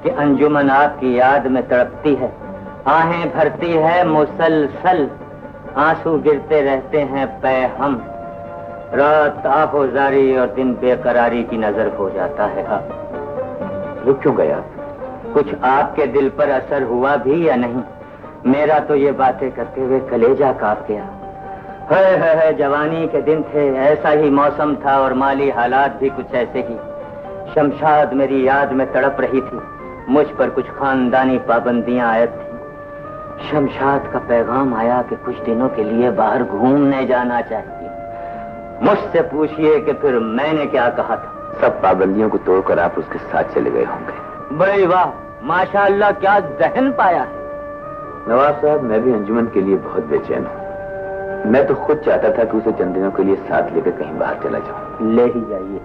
कि अंजुमन आपकी याद में तड़पती है, आहें भरती है मुसलसल, आंसू गिरते रहते हैं पैहम, रात आहोजारी और दिन बेकरारी की नजर हो जाता है। रुक क्यों गया? कुछ आपके दिल पर असर हुआ भी या नहीं? मेरा तो ये बातें करते हुए कलेजा कांप गया। है जवानी के दिन थे, ऐसा ही मौसम था और माली हालात भी कुछ ऐसे ही। शमशाद मेरी याद में तड़प रही थी, मुझ पर कुछ खानदानी पाबंदियां आयत थी। शमशाद का पैगाम आया कि कुछ दिनों के लिए बाहर घूमने जाना चाहिए। मुझसे पूछिए कि फिर मैंने क्या कहा था। सब पाबंदियों को तोड़कर आप उसके साथ चले गए होंगे। बड़े वाह, माशाअल्लाह, क्या जहन पाया है। नवाब साहब, मैं भी अंजुमन के लिए बहुत बेचैन हूँ। मैं तो खुद चाहता था कि उसे चंद दिनों के लिए साथ लेकर कहीं बाहर चला जाऊं। ले ही जाइए।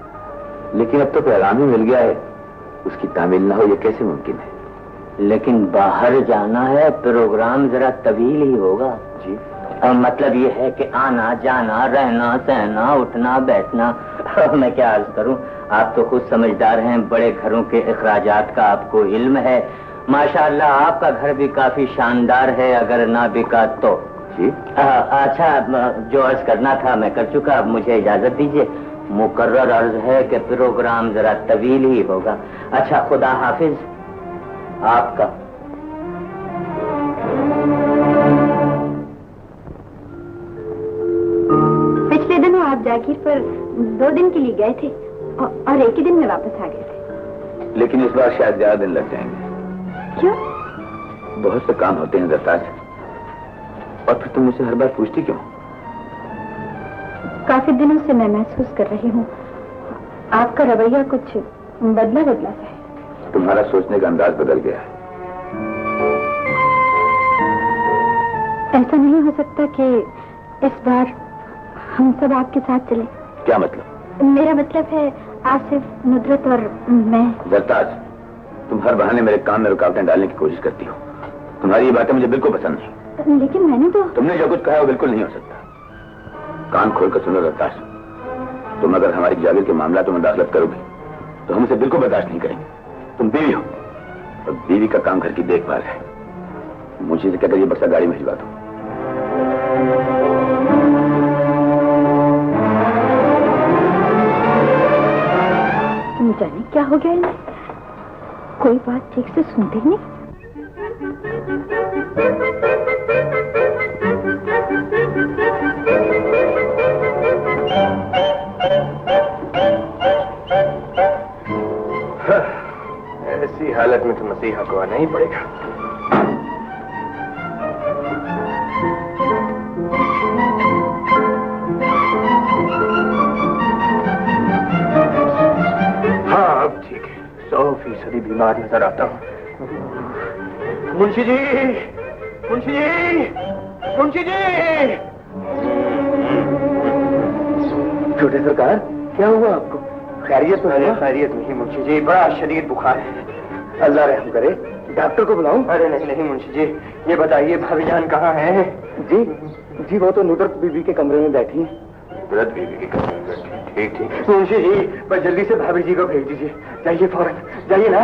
लेकिन अब तो पैगाम ही मिल गया है, उसकी तामील ना हो ये कैसे मुमकिन है? लेकिन बाहर जाना है, प्रोग्राम जरा तवील ही होगा। जी मतलब ये है कि आना जाना, रहना सहना, उठना बैठना। मैं क्या अर्ज करूं, आप तो खुद समझदार हैं, बड़े घरों के अखराजात का आपको इल्म है। माशाअल्लाह आपका घर भी काफी शानदार है, अगर ना बिका तो। जी अच्छा, जो अर्ज करना था मैं कर चुका, अब मुझे इजाजत दीजिए। मुकर्रर अर्ज है कि प्रोग्राम जरा तवील ही होगा। अच्छा, खुदा हाफिज। आपका। पिछले दिनों आप जागीर पर 2 दिन के लिए गए थे और एक ही दिन में वापस आ गए थे। लेकिन इस बार शायद ज्यादा दिन लग जाएंगे। क्यों? बहुत से काम होते हैं जरताज। और फिर तुम मुझसे हर बार पूछती क्यों? काफी दिनों से मैं महसूस कर रही हूँ आपका रवैया कुछ बदला सा है। तुम्हारा सोचने का अंदाज बदल गया है। ऐसा नहीं हो सकता कि इस बार हम सब आपके साथ चले? क्या मतलब? मेरा मतलब है आसिफ, नुदरत और मैं। जरताज, तुम हर बहाने मेरे काम में रुकावटें डालने की कोशिश करती हो। तुम्हारी ये बातें मुझे बिल्कुल पसंद नहीं। लेकिन मैंने तो... तुमने जो कुछ कहा वो बिल्कुल नहीं हो सकता। कान खोलकर सुनो जरताज, तुम अगर हमारी जागीर के मामला में मुदाखलत करोगे तो हम उसे बिल्कुल बर्दाश्त नहीं करेंगे। तुम बीवी हो और बीवी का काम घर की देखभाल है। मुझे से कहकर ये बक्सा गाड़ी में भिजवा दो। जाने क्या हो गया इन्हें, कोई बात ठीक से सुनते ही नहीं। ऐसी हालत में तो मसीहा को आना ही पड़ेगा। हाँ अब ठीक है, 100% बीमार नजर आता हूँ। मुंशी जी, मुंशी जी, मुंशी जी। छोटे सरकार, क्या हुआ आपको? खैरियत तो है? खैरियत नहीं मुंशी जी, बड़ा शदीद बुखार है। अल्लाह रहम करे, डॉक्टर को बुलाऊं? अरे नहीं नहीं मुंशी जी, ये बताइए भाभी जान कहाँ है? जी जी, वो तो नुदरत बीबी के कमरे में बैठी है। नुदरत बीबी के कमरे में बैठी? ठीक ठीक। मुंशी जी, बस जल्दी से भाभी जी को भेज दीजिए। जाइए फौरन, जाइए ना।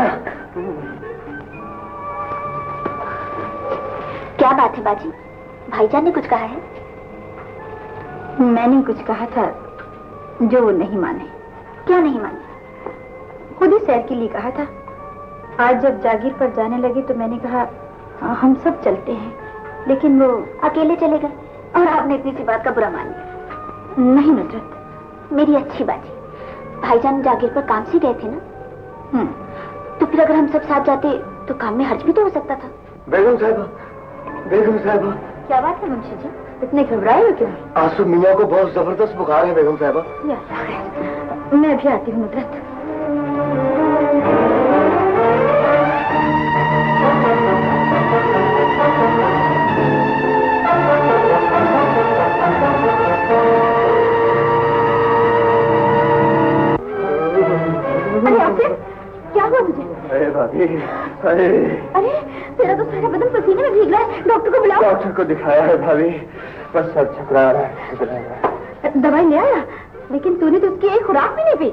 क्या बात है बाजी, भाईजान ने कुछ कहा है? मैंने कुछ कहा था जो वो नहीं माने। क्या नहीं माने? खुद ही सैर के लिए कहा था। आज जब जागीर पर जाने लगे तो मैंने कहा हम सब चलते हैं, लेकिन वो अकेले चले गए और आपने इतनी सी बात का बुरा मान लिया। नहीं नुदरत, मेरी अच्छी बाजी, भाईजान जागीर पर काम से गए थे ना। तो फिर अगर हम सब साथ जाते तो काम में हर्ज भी तो हो सकता था। बेगम साहिबा, बेगम साहिबा। क्या बात है मुंशी जी, इतने घबराए हो क्यों? आसू मियाँ को बहुत जबरदस्त बुखार है बेगम साहिबा। मैं भी आती हूँ नुदरत। अरे आसिफ, क्या हुआ तुझे? अरे भाभी, अरे तेरा तो सारा बदन पसीने में भीग रहा है, डॉक्टर को बुलाओ। डॉक्टर को दिखाया है भाभी, बस सब छकरा रहा है। दवाई ले आया, लेकिन तूने तो उसकी एक खुराक भी नहीं पी।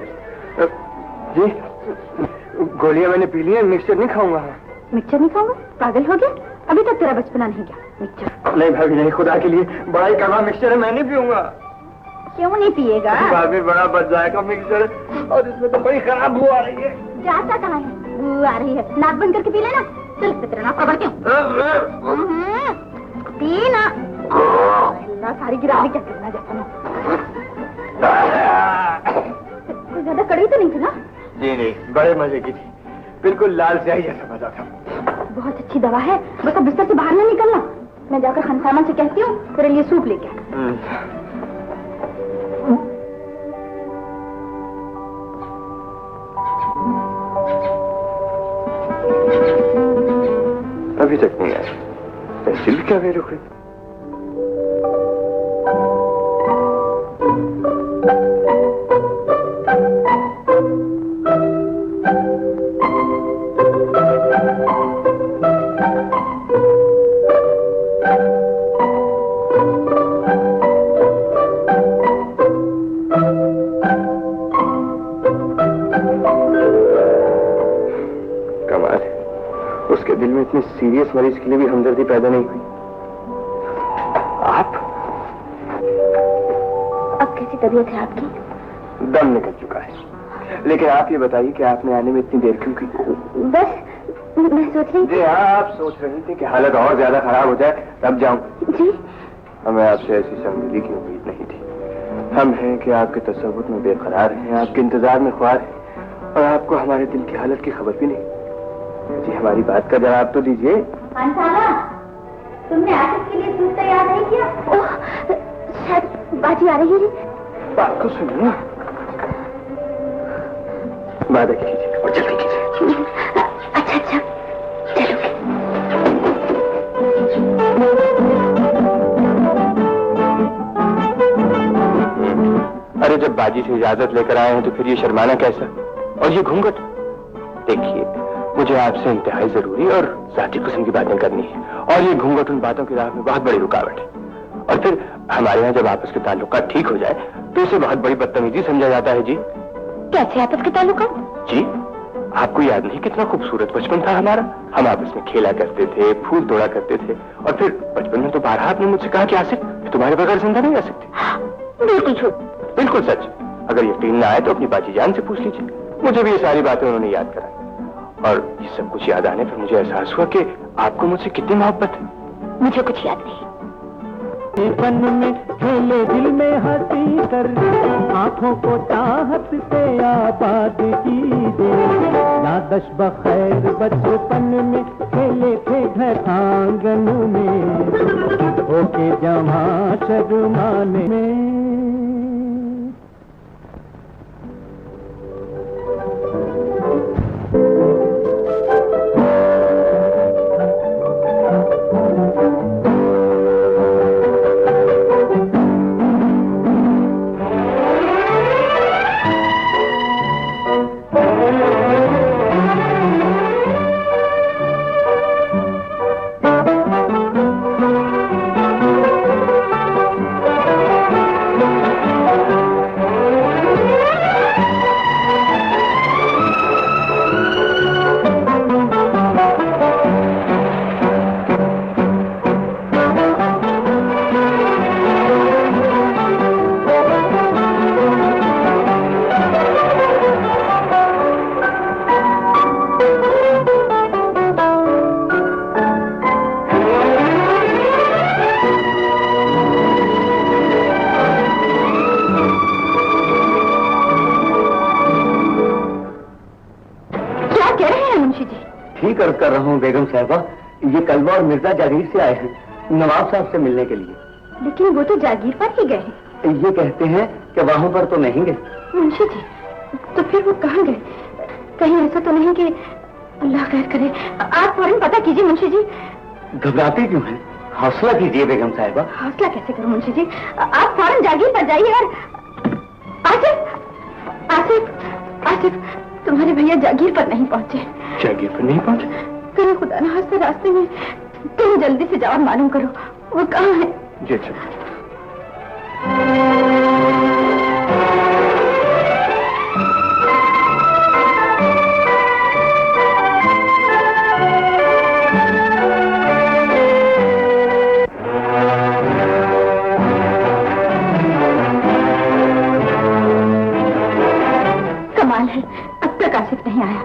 जी, गोलियां मैंने पी ली है, मिक्सचर नहीं खाऊंगा। मिक्सचर नहीं खाऊंगा? पागल हो गया? अभी तक तेरा बचपना नहीं गया। मिक्सचर नहीं भाभी नहीं, खुदा के लिए बड़ा ही कड़वा मिक्सचर है, मैं नहीं पीऊंगा। क्यों नहीं पिएगा? भाभी बड़ा बच जाएगा मिक्सचर, और इसमें तो बड़ी खराब बू आ रही है। जाता कहाँ है? बू आ रही है, नाक बंद करके पी लेना। चल तेरा नाक पकड़ क्यों? पी ना। अल्लाह सारी गिरावट क्या करना जाता है। ज्यादा कड़ी तो नहीं थी ना? जी नहीं, बड़े मजे की थी, बिल्कुल लाल स्याही जैसा मजा था। बहुत अच्छी दवा है, बस अब बिस्तर से बाहर नहीं निकलना। मैं जाकर खानसामान से कहती हूँ तेरे लिए सूप लेके आ। अभी तक नहीं आया, तहसील क्या वे रुके? इतने सीरियस मरीज के लिए भी हमदर्दी पैदा नहीं हुई। आप? अब कैसी तबीयत है आपकी? दम निकल चुका है। लेकिन आप ये बताइए कि आपने आने में इतनी देर क्यों की? बस मैं सोच रही जी हाँ, आप सोच रही थी कि हालत और ज्यादा खराब हो जाए तब जाऊं। जी हमें आपसे ऐसी समझदारी की उम्मीद नहीं थी। हम हैं कि आपके तसव्वुर में बेकरार हैं, आपके इंतजार में ख्वार हैं और आपको हमारे दिल की हालत की खबर भी नहीं। जी हमारी बात का जवाब तो दीजिए। तुमने आसिफ के लिए सूट तैयार नहीं किया? ओह, शायद बाजी आ रही है। बात तो सुनिए, बात कीजिए और जल्दी कीजिए। अच्छा चलो। अरे जब बाजी से इजाजत लेकर आए हैं तो फिर ये शर्माना कैसा? और ये घूंघट? देखिए, मुझे आपसे इंतहाई जरूरी और जाती किस्म की बातें करनी है और ये घूंघट उन बातों की राह में बहुत बड़ी रुकावट है। और फिर हमारे यहाँ जब आपस के ताल्लुकात ठीक हो जाए तो इसे बहुत बड़ी बदतमीजी समझा जाता है। जी कैसे आपस के ताल्लुकात? जी आपको याद नहीं कितना खूबसूरत बचपन था हमारा? हम आपस में खेला करते थे, फूल तोड़ा करते थे और फिर बचपन में तो बारहा आपने मुझसे कहा कि आसिफ तुम्हारे बगैर जिंदा नहीं रह सकते। बिल्कुल झूठ। बिल्कुल सच। अगर यकीन ना आए तो अपनी बाजी जान से पूछ लीजिए। मुझे भी ये सारी बातें उन्होंने याद कराई और ये सब कुछ याद आने पर मुझे एहसास हुआ कि आपको मुझसे कितनी मोहब्बत है। मुझे कुछ याद नहीं। पन में खेले दिल में हंसी कर, आंखों को चाहत से आबाद कीजिए। यादश बखैर बचपन में खेले थे घर आंगन में, होके जमा शर्माने में। कर रहा हूँ बेगम साहिबा, ये कलवा और मिर्जा जागीर से आए हैं नवाब साहब से मिलने के लिए। लेकिन वो तो जागीर पर ही गए हैं। ये कहते हैं कि वहाँ पर तो नहीं गए। मुंशी जी, तो फिर वो कहाँ गए? कहीं ऐसा तो नहीं कि अल्लाह खैर करे। आप फौरन पता कीजिए मुंशी जी। घबराते क्यों हैं? हौसला कीजिए बेगम साहिबा। हौसला कैसे करूं मुंशी जी? आप फौरन जागीर पर जाइए और आसिफ आसिफ आसिफ तुम्हारे भैया जागीर पर नहीं पहुंचे। जागीर पर नहीं पहुंचे? कहीं खुदा न खास्ता रास्ते में तुम जल्दी से जाओ, मालूम करो वो कहाँ है। जी अच्छा। कमाल है, अब तक आसिफ नहीं आया।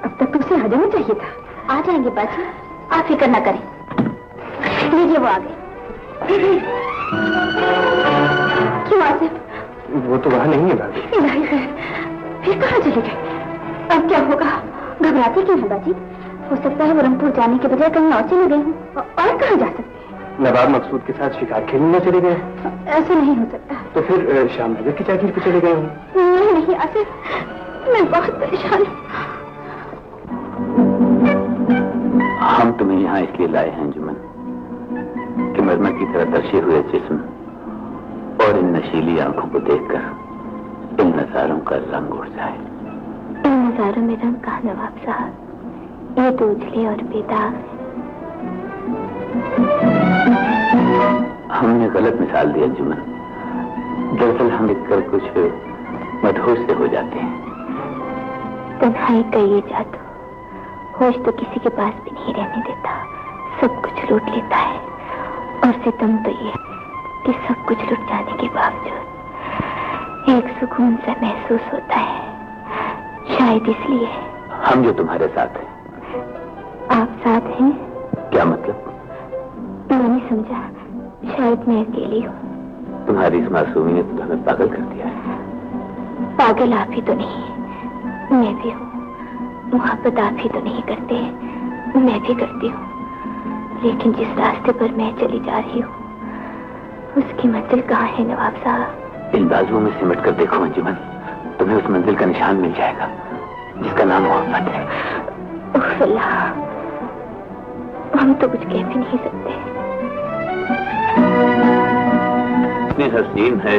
अब तक तो उसे आ जाना चाहिए था। आ जाएंगे बाजी, आप फिक्र न करें। लीजिए वो आ गए। क्यों आसिफ? वो तो वहाँ नहीं है बाजी। इलाही खैर, फिर कहाँ चले गए? अब क्या होगा? घबराते क्यों हैं बाजी? हो सकता है वो रंगपुर जाने के बजाय कहीं और चले गए हों। और कहाँ जा सकते हैं? नवाब मकसूद के साथ शिकार खेलने चले गए। ऐसा नहीं हो सकता। तो फिर श्यामनगर की जागीर पे चले गए हों। नहीं आसिफ, मैं बहुत परेशान हूँ। हम तुम्हें यहाँ इसलिए लाए हैं जुमन कि मरमर की तरह तर्शे हुए जिस्म और इन नशीली आंखों को देखकर इन नजारों का रंग उड़ जाए। इन नजारों में रंग कहा नवाब साहब, ये तो उजले और बेदाग है। हमने गलत मिसाल दिया जुमन। दरअसल हम देखकर कुछ मदहोश से हो जाते हैं। तन्हाई का ये जादू होश तो किसी के पास भी नहीं रहने देता, सब कुछ लूट लेता है। और सितम तो ये कि सब कुछ लुट जाने के बावजूद एक सुकून सा महसूस होता है। शायद इसलिए हम जो तुम्हारे साथ हैं। आप साथ हैं? क्या मतलब? मैंने समझा शायद मैं अकेली हूँ। तुम्हारी इस मासूमी ने तो हमें पागल कर दिया है। पागल आप ही तो नहीं, मैं भी हूँ। मोहब्बत आप ही तो नहीं करते, मैं भी करती हूँ। लेकिन जिस रास्ते पर मैं चली जा रही हूँ उसकी मंजिल कहाँ है नवाब साहब? इन बाजुओं में सिमट कर देखो अंजुमन, तुम्हें उस मंजिल का निशान मिल जाएगा जिसका नाम मोहब्बत है। उफ अल्लाह, हम तो कुछ कह भी नहीं सकते। इतनी हसीन है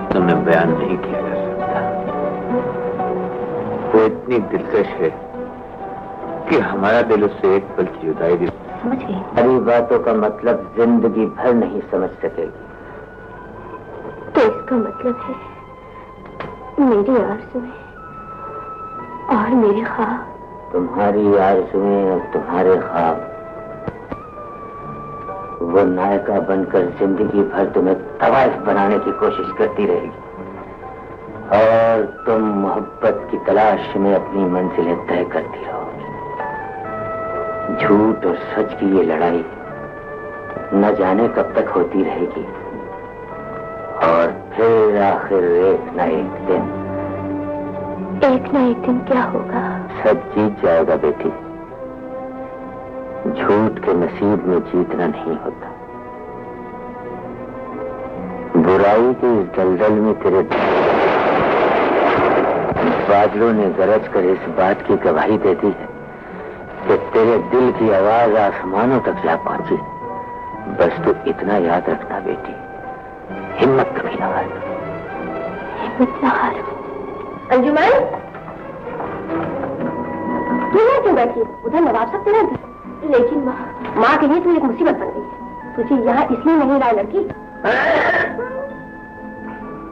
तुम्हें बयान नहीं किया जा सकता। वो इतनी दिलकश है कि हमारा दिल उससे एक पल की जुदाई भी समझ गई। सारी बातों का मतलब जिंदगी भर नहीं समझ सकेगी। तो इसका मतलब है मेरी आरज़ुएं और मेरे ख्वाब। तुम्हारी आरज़ुएं और तुम्हारे ख्वाब वो नायिका बनकर जिंदगी भर तुम्हें तवाइफ बनाने की कोशिश करती रहेगी और तुम मोहब्बत की तलाश में अपनी मंजिलें तय करती रहोगी। झूठ और सच की ये लड़ाई न जाने कब तक होती रहेगी और फिर आखिर एक न एक दिन क्या होगा? सब जीत जाएगा बेटी। झूठ के नसीब में जीतना नहीं होता। बुराई के इस दलदल में तेरे बादलों ने गरज कर इस बात की गवाही दे दी है कि तेरे दिल की आवाज आसमानों तक जा पहुंची। बस तू इतना याद रखना बेटी, हिम्मत कभी ना हार। हिम्मत ना हार। अंजुमन, तू यहाँ क्यों बैठी? उधर नवाब साहब तेरा घर। लेकिन माँ के लिए तू एक मुसीबत बन गई है। तुझे यहाँ इसलिए नहीं लाए लड़की।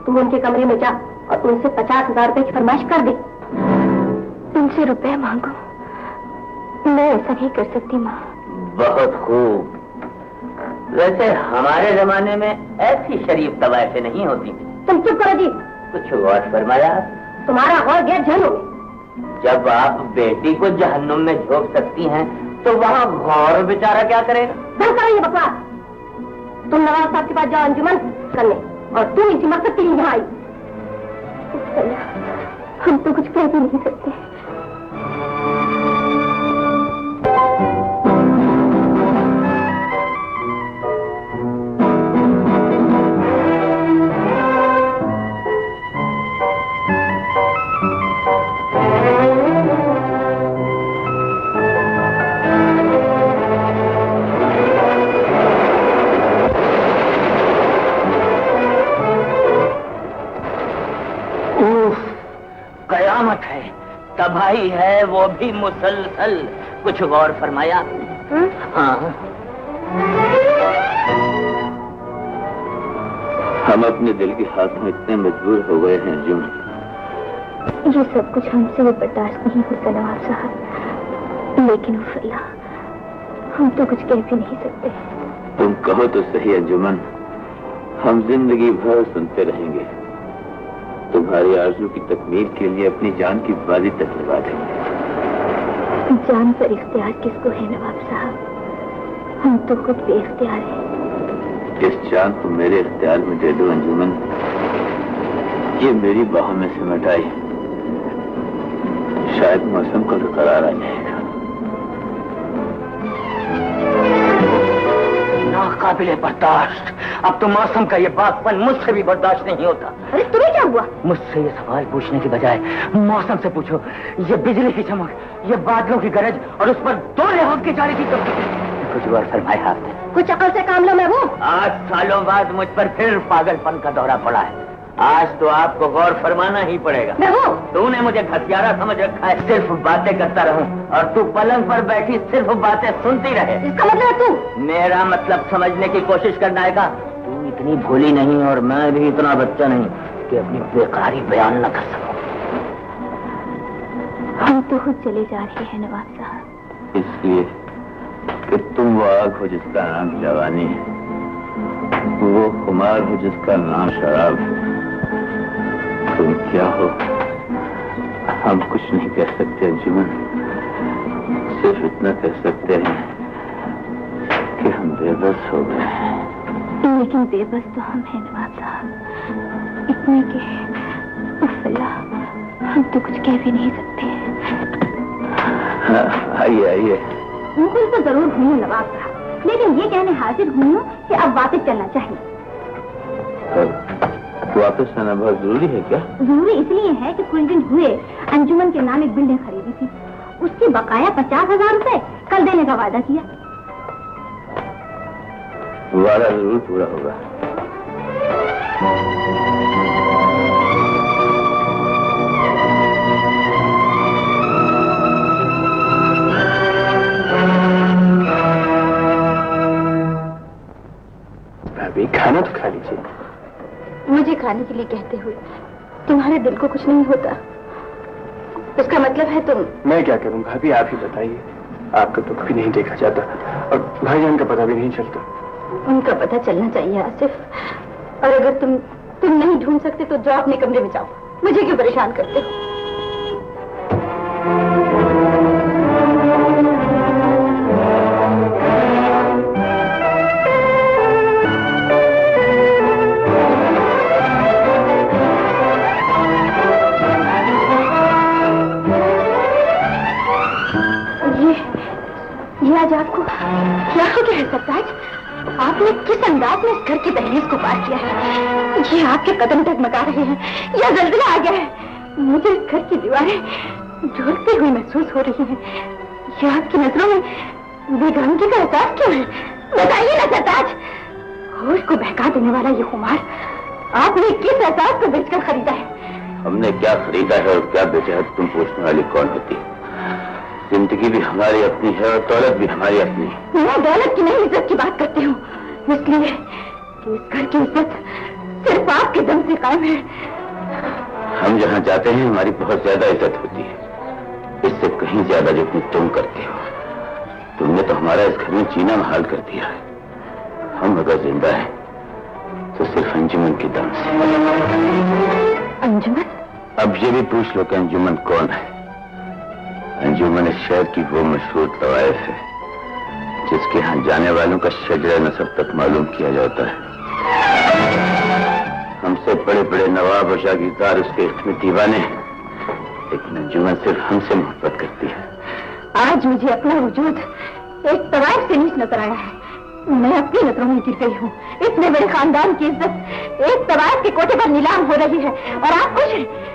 तू उनके कमरे में जा और उनसे 50,000 रुपए की फरमाइश कर दे। उनसे रुपए मांगो? मैं ऐसा नहीं कर सकती माँ। बहुत खूब। वैसे हमारे जमाने में ऐसी शरीफ तवाइफें नहीं होती। तुम चुप करो जी। कुछ गौर फरमाया? तुम्हारा गौर गया जहन्नुम में। जब आप बेटी को जहन्नुम में झोंक सकती हैं तो वहाँ गौर बेचारा क्या करेगा? बंद करो ये बकवास। तुम नवाब साहब के पास जाओ अंजुमन करने, और तुम इसी मकसद के लिए यहाँ आई। हम तो कुछ कह भी नहीं सकते। कयामत है, तबाही है, वो भी मुसलसल। कुछ गौर फरमाया? हाँ। हम अपने दिल के हाथ में इतने मजबूर हो गए हैं जुम। ये सब कुछ हमसे भी बर्दाश्त नहीं होता नवाब साहब। लेकिन अल्लाह, हम तो कुछ कह भी नहीं सकते। तुम कहो तो सही अंजुमन, हम जिंदगी भर सुनते रहेंगे। तुम्हारी आरज़ू की तकमील के लिए अपनी जान की बाजी तक लगा देंगे। जान पर इख्तियार किसको है नवाब साहब? हम तो खुद बेइख्तियार हैं। इस जान को मेरे इख्तियार में दे दो अंजुमन, ये मेरी बाहों में सिमट आई। शायद मौसम को भी करार आ जाएगा। नाकाबिले बर्दाश्त। अब तो मौसम का ये बागपन मुझसे भी बर्दाश्त नहीं होता। अरे तुम्हें क्या हुआ? मुझसे ये सवाल पूछने की बजाय मौसम से पूछो। ये बिजली की चमक, ये बादलों की गरज और उस पर 2 लिहाज की जारी की कुछ बार फरमाया आपने? कुछ अकल से काम लो महबूब। 8 सालों बाद मुझ पर फिर पागलपन का दौरा पड़ा है। आज तो आपको गौर फरमाना ही पड़ेगा। तूने मुझे घसियारा समझ रखा है, सिर्फ बातें करता रहूं और तू पलंग पर बैठी सिर्फ बातें सुनती रहे। इसका मतलब तू? मेरा मतलब समझने की कोशिश करना है का? तू इतनी भोली नहीं और मैं भी इतना बच्चा नहीं कि अपनी बेकारी बयान न कर सकूं। हम तो खुद चले जा रहे हैं नवाब साहब। इसलिए कि तुम वो आग हो जिसका नाम जवानी है, वो खुमार हो जिसका नाम शराब है। तुम क्या हो हम कुछ नहीं कह सकते अंजुमन, सिर्फ इतना कह सकते हैं कि हम बेबस हो गए। लेकिन बेबस तो हम हैं नवाब साहब, इतने के उफ़्ला, हम तो कुछ कह भी नहीं सकते। आइए आइए। बिल्कुल तो जरूर हुई हूँ नवाब साहब, लेकिन ये कहने हाजिर हुई हूँ कि अब वापस चलना चाहिए। वापस आना बहुत जरूरी है क्या? जरूरी इसलिए है कि कुछ दिन हुए अंजुमन के नाम एक बिल्डिंग खरीदी थी, उसकी बकाया 50,000 रुपए कल देने का वादा किया। वादा जरूर पूरा होगा। भाभी खाना तो खा लीजिए। मुझे खाने के लिए कहते हुए तुम्हारे दिल को कुछ नहीं होता, इसका मतलब है तुम। मैं क्या करूं भाभी, आप ही बताइए। आपका दुख भी नहीं देखा जाता और भाईजान का पता भी नहीं चलता। उनका पता चलना चाहिए आसिफ, और अगर तुम नहीं ढूंढ सकते तो जाओ अपने कमरे में जाओ, मुझे क्यों परेशान करते हो? ये आज आपको क्या हो गया है सरताज? आपने किस अंदाज में इस घर के दहलीज को पार किया है? ये आपके कदम डगमगा रहे हैं या जल्जला आ गया है? मुझे इस घर की दीवारें ढूंढती हुई महसूस हो रही हैं। ये आपकी नजरों में बेगानगी का एहसास क्यों है? बताइए ना सरताज। होश को बहका देने वाला ये खुमार आपने किस एहसास को बेचकर खरीदा है? हमने क्या खरीदा है और क्या बेचा है तुम पूछने वाली कौन होती? जिंदगी भी हमारी अपनी है और दौलत भी हमारी अपनी। मैं दौलत की नहीं, इज्जत की बात करती हूँ, इसलिए कि इस घर की इज्जत सिर्फ आपके दम से कायम है। हम जहाँ जाते हैं हमारी बहुत ज्यादा इज्जत होती है, इससे कहीं ज्यादा जितनी तुम करते हो। तुमने तो हमारा इस घर में जीना महाल कर दिया है। हम अगर जिंदा हैं तो सिर्फ अंजुमन के दम से। अंजुमन? अब ये भी पूछ लो कि अंजुमन कौन है। अंजुमन इस शहर की वो मशहूर तवाइफ है जिसके यहाँ जाने वालों का शजरा नसब तक मालूम किया जाता है। हमसे बड़े बड़े नवाब और जागीरदार उसके इश्क में दीवाने हैं, लेकिन अंजुमन सिर्फ हमसे मोहब्बत करती है। आज मुझे अपना वजूद एक तवाइफ से नीच नजर आया है। मैं अपनी नजरों में गिर गई हूँ। इतने बड़े खानदान की इज्जत एक तवाइफ के कोटे पर नीलाम हो रही है और आप खुश हैं।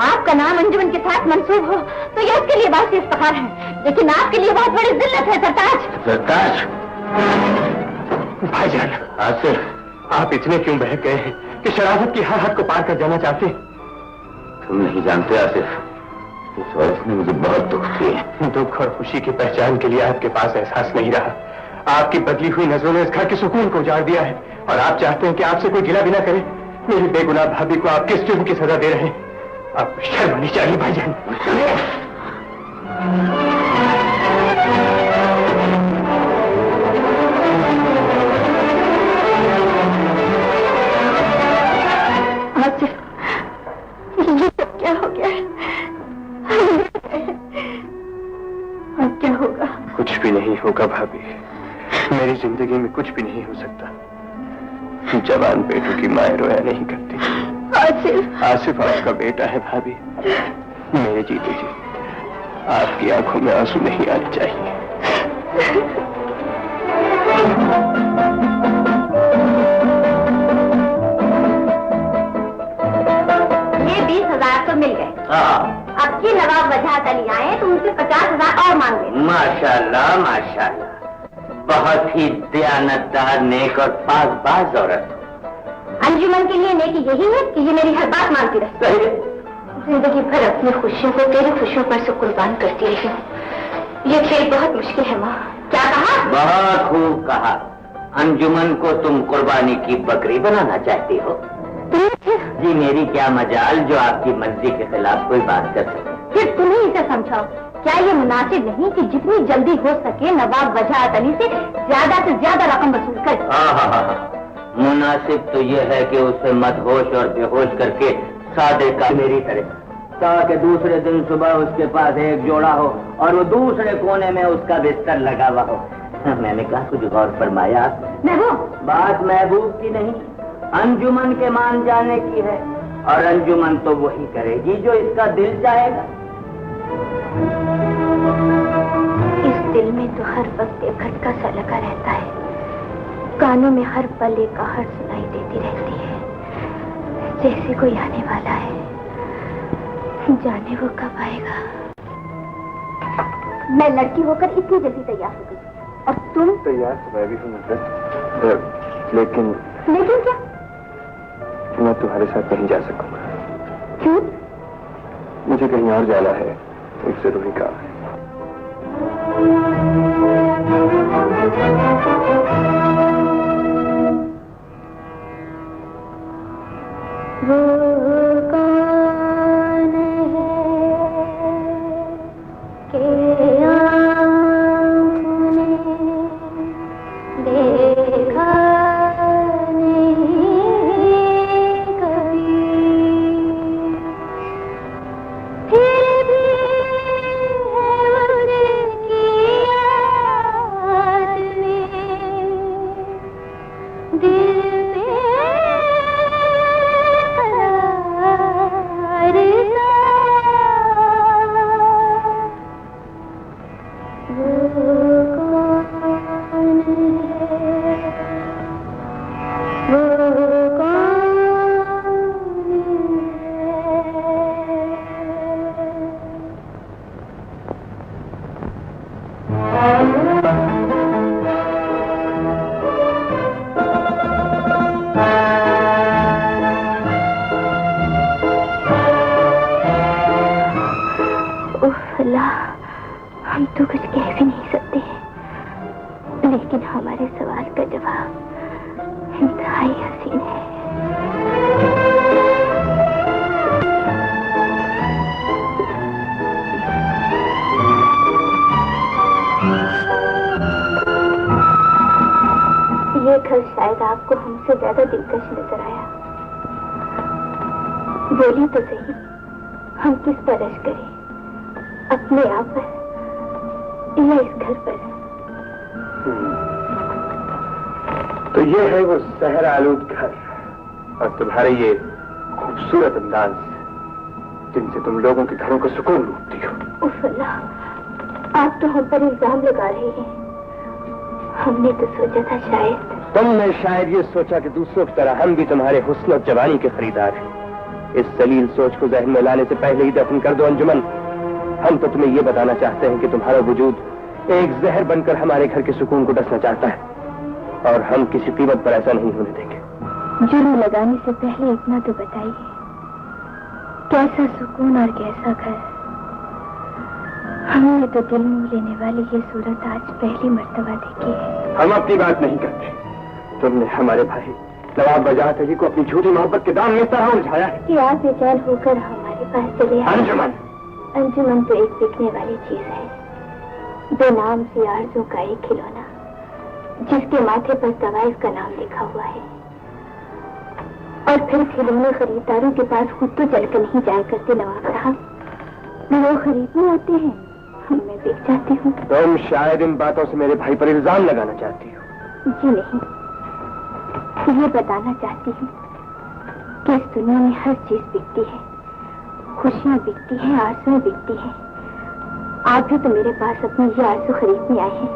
आपका नाम अंजुमन के साथ मंसूब हो तो ये उसके लिए बात इफ्तिखार है, लेकिन आपके लिए बहुत बड़ी जिल्लत है सरताज। सरताज! भाईजान, आसिफ, आप इतने क्यों बहक गए हैं कि शराफत की हर हद को पार कर जाना चाहते हैं? तुम नहीं जानते आसिफ, इस औरत ने मुझे बहुत दुख दिए। दुख और खुशी की पहचान के लिए आपके पास एहसास नहीं रहा। आपकी बदली हुई नजरों ने इस घर के सुकून को उजाड़ दिया है और आप चाहते हैं कि आपसे कोई गिला भी ना करे। मेरी बेगुनाह भाभी को आप किस जुर्म की सजा दे रहे हैं? आप शर्म आनी चाहिए भाईजान। आसिफ, ये सब क्या हो गया है? अब क्या होगा? कुछ भी नहीं होगा भाभी, मेरी जिंदगी में कुछ भी नहीं हो सकता। जवान बेटों की माएं रोया नहीं करती। आसिफ, आसिफ आपका बेटा है भाभी। मेरे जीते जी आपकी आंखों में आंसू नहीं आने चाहिए। ये 20,000 तो मिल गए। अब की नवाब वजह अली आए तो उनसे 50,000 और मांग लेना। माशाल्लाह माशाल्लाह, बहुत ही दयानतदार, नेक और पासबाज औरत। अंजुमन के लिए नेकी यही है कि ये मेरी हर बात मानती रहे। जिंदगी भर अपनी खुशियों को तेरी खुशियों पर से कुर्बान करती रही हूँ। ये खेल बहुत मुश्किल है माँ। क्या कहा? बहुत खूब कहा। अंजुमन को तुम कुर्बानी की बकरी बनाना चाहती हो? जी मेरी क्या मजाल जो आपकी मर्जी के खिलाफ कोई बात कर सके। फिर तुम ही इसे समझाओ। क्या ये मुनासिब नहीं कि जितनी जल्दी हो सके नवाब वजाहत अली से ज्यादा रकम वसूल कर? हाँ, मुनासिब तो ये है कि उसे मदहोश और बेहोश करके सादे का मेरी तरह, ताकि दूसरे दिन सुबह उसके पास एक जोड़ा हो और वो दूसरे कोने में उसका बिस्तर लगा हुआ हो। मैंने कहा कुछ गौर फरमाया? महबूब, बात महबूब की नहीं, अंजुमन के मान जाने की है, और अंजुमन तो वही करेगी जो इसका दिल चाहेगा। इस दिल में तो हर वक्त एक खटका सा लगा रहता है, कानों में हर पल एक आहट सुनाई देती रहती है, जैसे कोई आने वाला है, जाने वो कब आएगा। मैं लड़की होकर इतनी जल्दी तैयार हो गई, और तुम? तैयार तो मैं भी हूँ नुसरत, लेकिन क्या? मैं तुम्हारे साथ नहीं जा सकूंगा। क्यों? मुझे कहीं और जाना है, एक जरूरी काम है। वो कौन है कि आँखों ने देखा नहीं कभी, फिर भी है उसकी याद में दिल हम तो कुछ कह भी नहीं सकते, लेकिन हमारे सवाल का जवाब इंतहाई हसीन है। ये घर शायद आपको हमसे ज्यादा दिलकश नजर आया। बोली तो सही, हम किस पर रश करें, अपने आप पर या इस घर पर? तो ये है वो शहर आलूद घर, और तुम्हारे ये खूबसूरत अंदाज जिनसे तुम लोगों के घरों को सुकून लूटती हो। उफ अल्लाह, आप तो हम पर इल्जाम लगा रहे हैं। हमने तो सोचा था शायद। तुमने शायद ये सोचा कि दूसरों की तरह हम भी तुम्हारे हुस्न और जवानी के खरीदार हैं। इस जलील सोच को जहन में लाने से पहले ही दफन कर दो अंजुमन। हम तो तुम्हें ये बताना चाहते हैं कि तुम्हारा वजूद एक जहर बनकर हमारे घर के सुकून को डसना चाहता है, और हम किसी कीमत पर ऐसा नहीं होने देंगे। जुर्म लगाने से पहले इतना तो बताइए, कैसा सुकून और कैसा घर। हमने तो दिल में लेने वाली ये सूरत आज पहली मर्तबा देखी है। हम अपनी बात नहीं करते। तुमने हमारे भाई नवाब वजाहत अली को अपनी झूठी मोहब्बत के दाम में तरह उलझाया है कि आप बेचैन होकर हमारे पास चले आए। अंजुमन, अंजुमन तो एक बिकने वाली चीज है, बेनाम सी आरज़ू का एक खिलौना, जिसके माथे पर तवाइफ का नाम लिखा हुआ है। और फिर खिलौने खरीदारों के पास खुद तो चल कर नहीं जाया करते नवाब साहब, वो खरीदने आते हैं, मैं बिक जाती हूँ। तुम शायद इन बातों से मेरे भाई पर इल्जाम लगाना चाहती हो। जी नहीं, ये बताना चाहती हूँ कि इस दुनिया में हर चीज बिकती है, खुशियाँ बिकती हैं, आरज़ुएं बिकती हैं। आप भी तो मेरे पास अपनी ये आरज़ू खरीदने आए हैं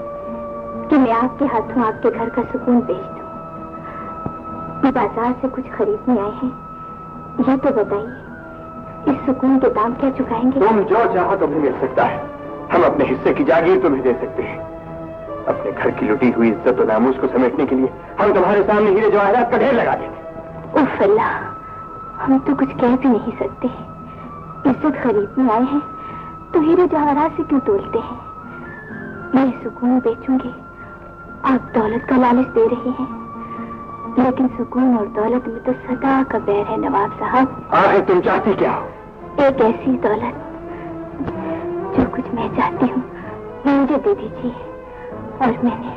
कि मैं आपके हाथों आपके घर का सुकून बेच दूँ। बाजार से कुछ खरीदने आए हैं, ये तो बताइए इस सुकून के दाम क्या चुकाएंगे? तुम जो चाहो तुम्हें मिल सकता है। हम अपने हिस्से की जागीर तुम्हें दे सकते हैं। अपने घर की लुटी हुई इज्जत और नामूस को समेटने के लिए हम तुम्हारे सामने हीरे जवाहरात का ढेर लगा देंगे। उफ अल्लाह, हम तो कुछ कह भी नहीं सकते। इज्जत खरीदने आए हैं तो हीरे जवाहरात से क्यों तोलते हैं? मैं सुकून बेचूंगी, आप दौलत का लालच दे रहे हैं, लेकिन सुकून और दौलत में तो सदा का बैर है नवाब साहब। आखिर तुम चाहती क्या हो? एक ऐसी दौलत मैं चाहती हूँ मुझे दे दीजिए। और मैंने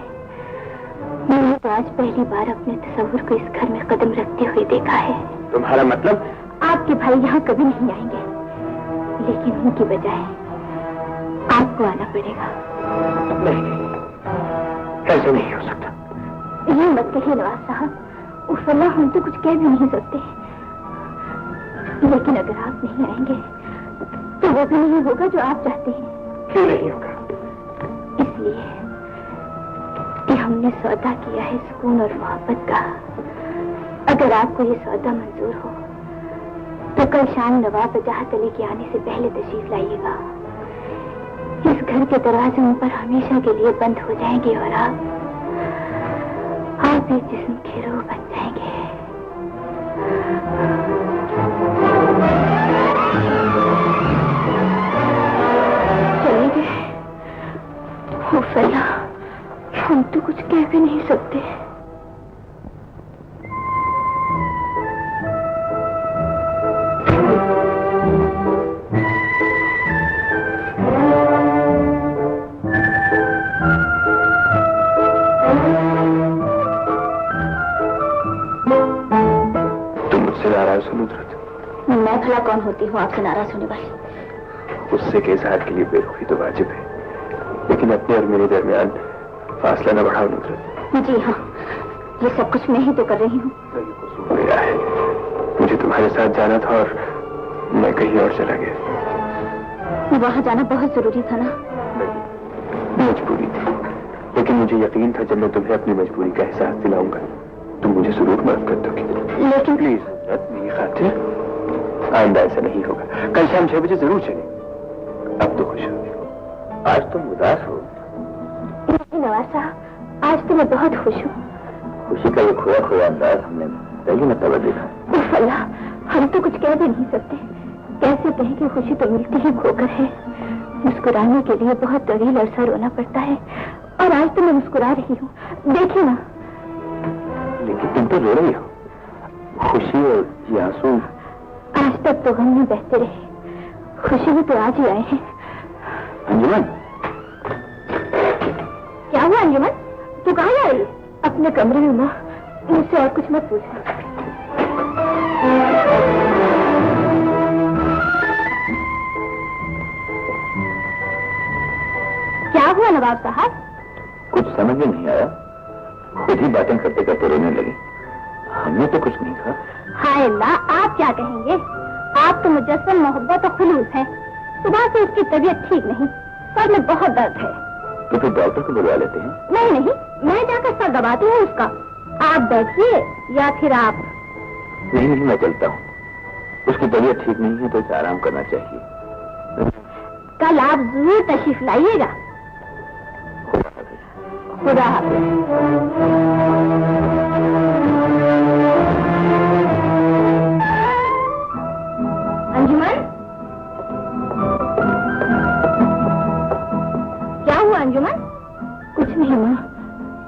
तो आज पहली बार अपने तस्वुर को इस घर में कदम रखते हुए देखा है। तुम्हारा मतलब? आपके भाई यहाँ कभी नहीं आएंगे, लेकिन उनकी बजाय आपको आना पड़ेगा। नहीं, ऐसा नहीं हो सकता। ये मत कहिए नवाज साहब, उस अल्लाह हम तो कुछ कह भी नहीं सकते, लेकिन अगर आप नहीं आएंगे तो वो भी नहीं होगा जो आप चाहते हैं। क्यों नहीं होगा? इसलिए कि हमने सौदा किया है सुकून और मोहब्बत का। अगर आपको ये सौदा मंजूर हो तो कल शाम नवाब वजाहत अली के आने से पहले तशरीफ लाइएगा। इस घर के दरवाजे उन पर हमेशा के लिए बंद हो जाएंगे और आप एक जिस्म की रूह बन जाएंगे। चलेंगे? हो फला, हम तो कुछ कह भी नहीं सकते। मैं भला कौन होती हूँ आपसे नाराज होने वाली? उससे के इजहार के लिए बेरुखी तो वाजिब है, लेकिन अपने और मेरे दरमियान फासला न बढ़ाओ नुसरत। जी हाँ, ये सब कुछ मैं ही तो कर रही हूँ। कसूर मेरा है, मुझे तुम्हारे साथ जाना था और मैं कहीं और चला गया। वहाँ जाना बहुत जरूरी था ना? नहीं, मजबूरी थी, लेकिन मुझे यकीन था जब मैं तुम्हें अपनी मजबूरी का एहसास दिलाऊंगा तुम मुझे जरूर मदद कर दोगी। लेकिन प्लीज मेरी खातिर आइंदा ऐसा नहीं होगा। कल शाम 6 बजे जरूर चलें। अब तो खुश हो। आज तुम उदास हो? नहीं नवाज साहब, आज तो मैं बहुत खुश हूँ। खुशी का ये खोया खोया अंदाज हमने पहली मरतबा देखा। उफ अल्लाह, हम तो कुछ कह भी नहीं सकते। कैसे कहें कि खुशी तो मिलती ही खोकर है। मुस्कुराने के लिए बहुत तवील अरसा रोना पड़ता है, और आज तो मैं मुस्कुरा रही हूँ। देखिए ना। लेकिन तुम तो रो रही हो। खुशी और ये आंसू आज तक तो गम में बहते रहे, खुशी में तो आज ही आए हैं। अंजुमन, क्या हुआ अंजुमन? तू कहाँ जा रही है? अपने कमरे में माँ, मुझसे और कुछ मत पूछ। क्या हुआ नवाब साहब? कुछ समझ में नहीं आया, खुद ही बातें करते करते रोने लगी। हमने तो कुछ नहीं कहा। हाय अल्लाह, आप क्या कहेंगे? आप तो मुजस्सम मोहब्बत और खुलूस हैं। सुबह से उसकी तबीयत ठीक नहीं, सर में बहुत दर्द है। तो फिर डॉक्टर को बुलवा लेते हैं। नहीं नहीं, मैं जाकर सर दबाती हूँ उसका। आप बैठिए, या फिर आप। नहीं नहीं, मैं चलता हूँ। उसकी तबीयत ठीक नहीं है तो उसे आराम करना चाहिए। कल आप जरूर तशरीफ लाइएगा। खुदा हाफिज़। अंजुमन, क्या हुआ अंजुमन? कुछ नहीं माँ,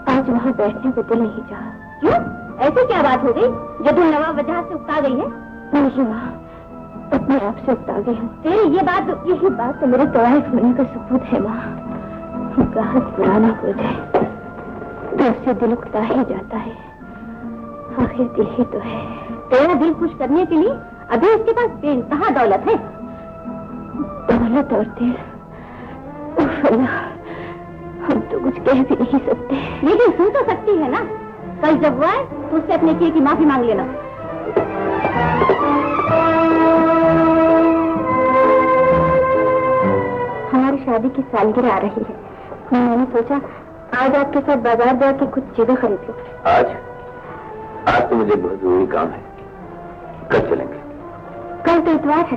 आज वहाँ बैठने को दिल नहीं चाहा। क्यों? ऐसी क्या बात हो गई जो तुम नवाब वजह से उकता गई है? नहीं माँ, अपने आप से उकता गई हूँ। तेरी यही बात तो मेरे तवाइफ होने का सबूत है माँ। गाहक पुराना हो जाए तो उससे दिल उकता ही जाता है। आखिर दिल ही तो है। तेरा दिल खुश करने के लिए अभी उसके पास बेइंतहा दौलत है। दौलत और दिल, उफ अल्लाह, हम तो कुछ कह भी नहीं सकते। लेकिन सुन तो सकती है ना। कल जब वो आए तो उससे अपने किए की माफी मांग लेना। हमारी शादी की सालगिरह आ रही है, मैंने सोचा आज आपके साथ बाजार जाके कुछ चीजें खरीद लो। आज तो मुझे बहुत जरूरी काम है। कल चलेंगे। कल तो इतवार है,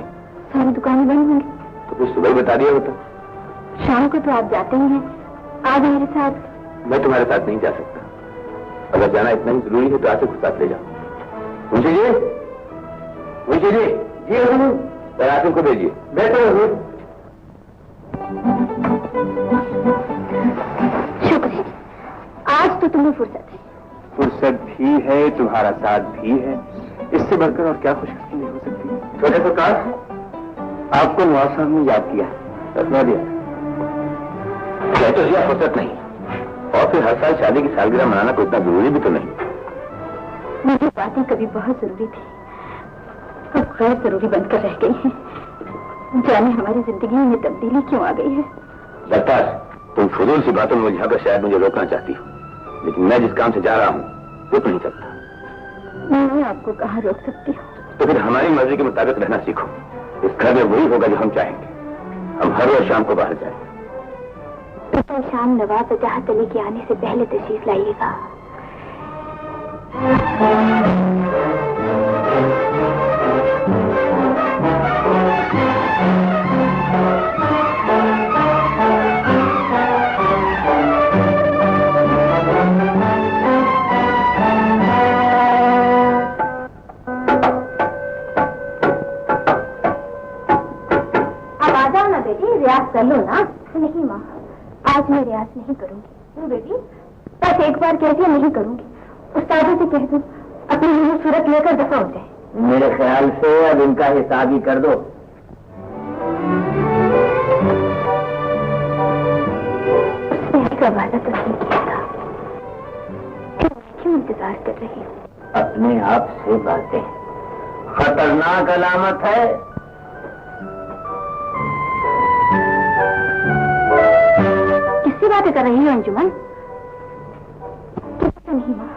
सारी दुकानें बंद होंगी। तो कुछ सुबह बता दिया होता। शाम को तो आप जाते ही हैं, आज मेरे साथ। मैं तुम्हारे साथ नहीं जा सकता। अगर जाना इतना ही जरूरी है तो आसिफ को साथ ले जाओ। मुझे जी आसिफ को भेजिए। बेहतर। शुक्रिया, आज तो तुम्हें फुर्सत है। फुर्सत भी है, तुम्हारा साथ भी है, इससे बढ़कर और क्या खुशखबरी हो सकती है। छोटे सरकार, आपको नवाब साहब ने याद किया, रखवा दिया। है तो जिया फुर्सत नहीं, और फिर हर साल शादी की सालगिरह मनाना कोई इतना जरूरी भी तो नहीं। मुझे बातें कभी बहुत जरूरी थी, अब गैर जरूरी बनकर रह गई हैं। जाने हमारी जिंदगी में तब्दीली क्यों आ गई है। दत्तार, तुम फजूल सी बातों में उलझाकर शायद मुझे रोकना चाहती हो, लेकिन मैं जिस काम से जा रहा हूँ रुक नहीं सकता। मैं आपको कहाँ रोक सकती हूँ? तो फिर हमारी मर्जी के मुताबिक रहना सीखो। इस घर में वही होगा जो हम चाहेंगे। हम हर रोज शाम को बाहर जाएंगे। तो कल शाम नवाब वजाहत अली के आने से पहले तशरीफ लाइएगा। रियाज कर लो ना। नहीं माँ, आज मैं रियाज नहीं करूंगी। क्यों बेटी? बस एक बार कह दिया नहीं करूंगी। उस्तादों से कह दूं अपनी यही सूरत लेकर दफा हो जाए। मेरे ख्याल से अब इनका हिसाब ही कर दो। उसने का वादा तो नहीं किया था, क्यों इंतजार कर रही हूँ? अपने आप से बातें खतरनाक अलामत है। किससे बातें कर रही हो अंजुमन? नहीं माँ।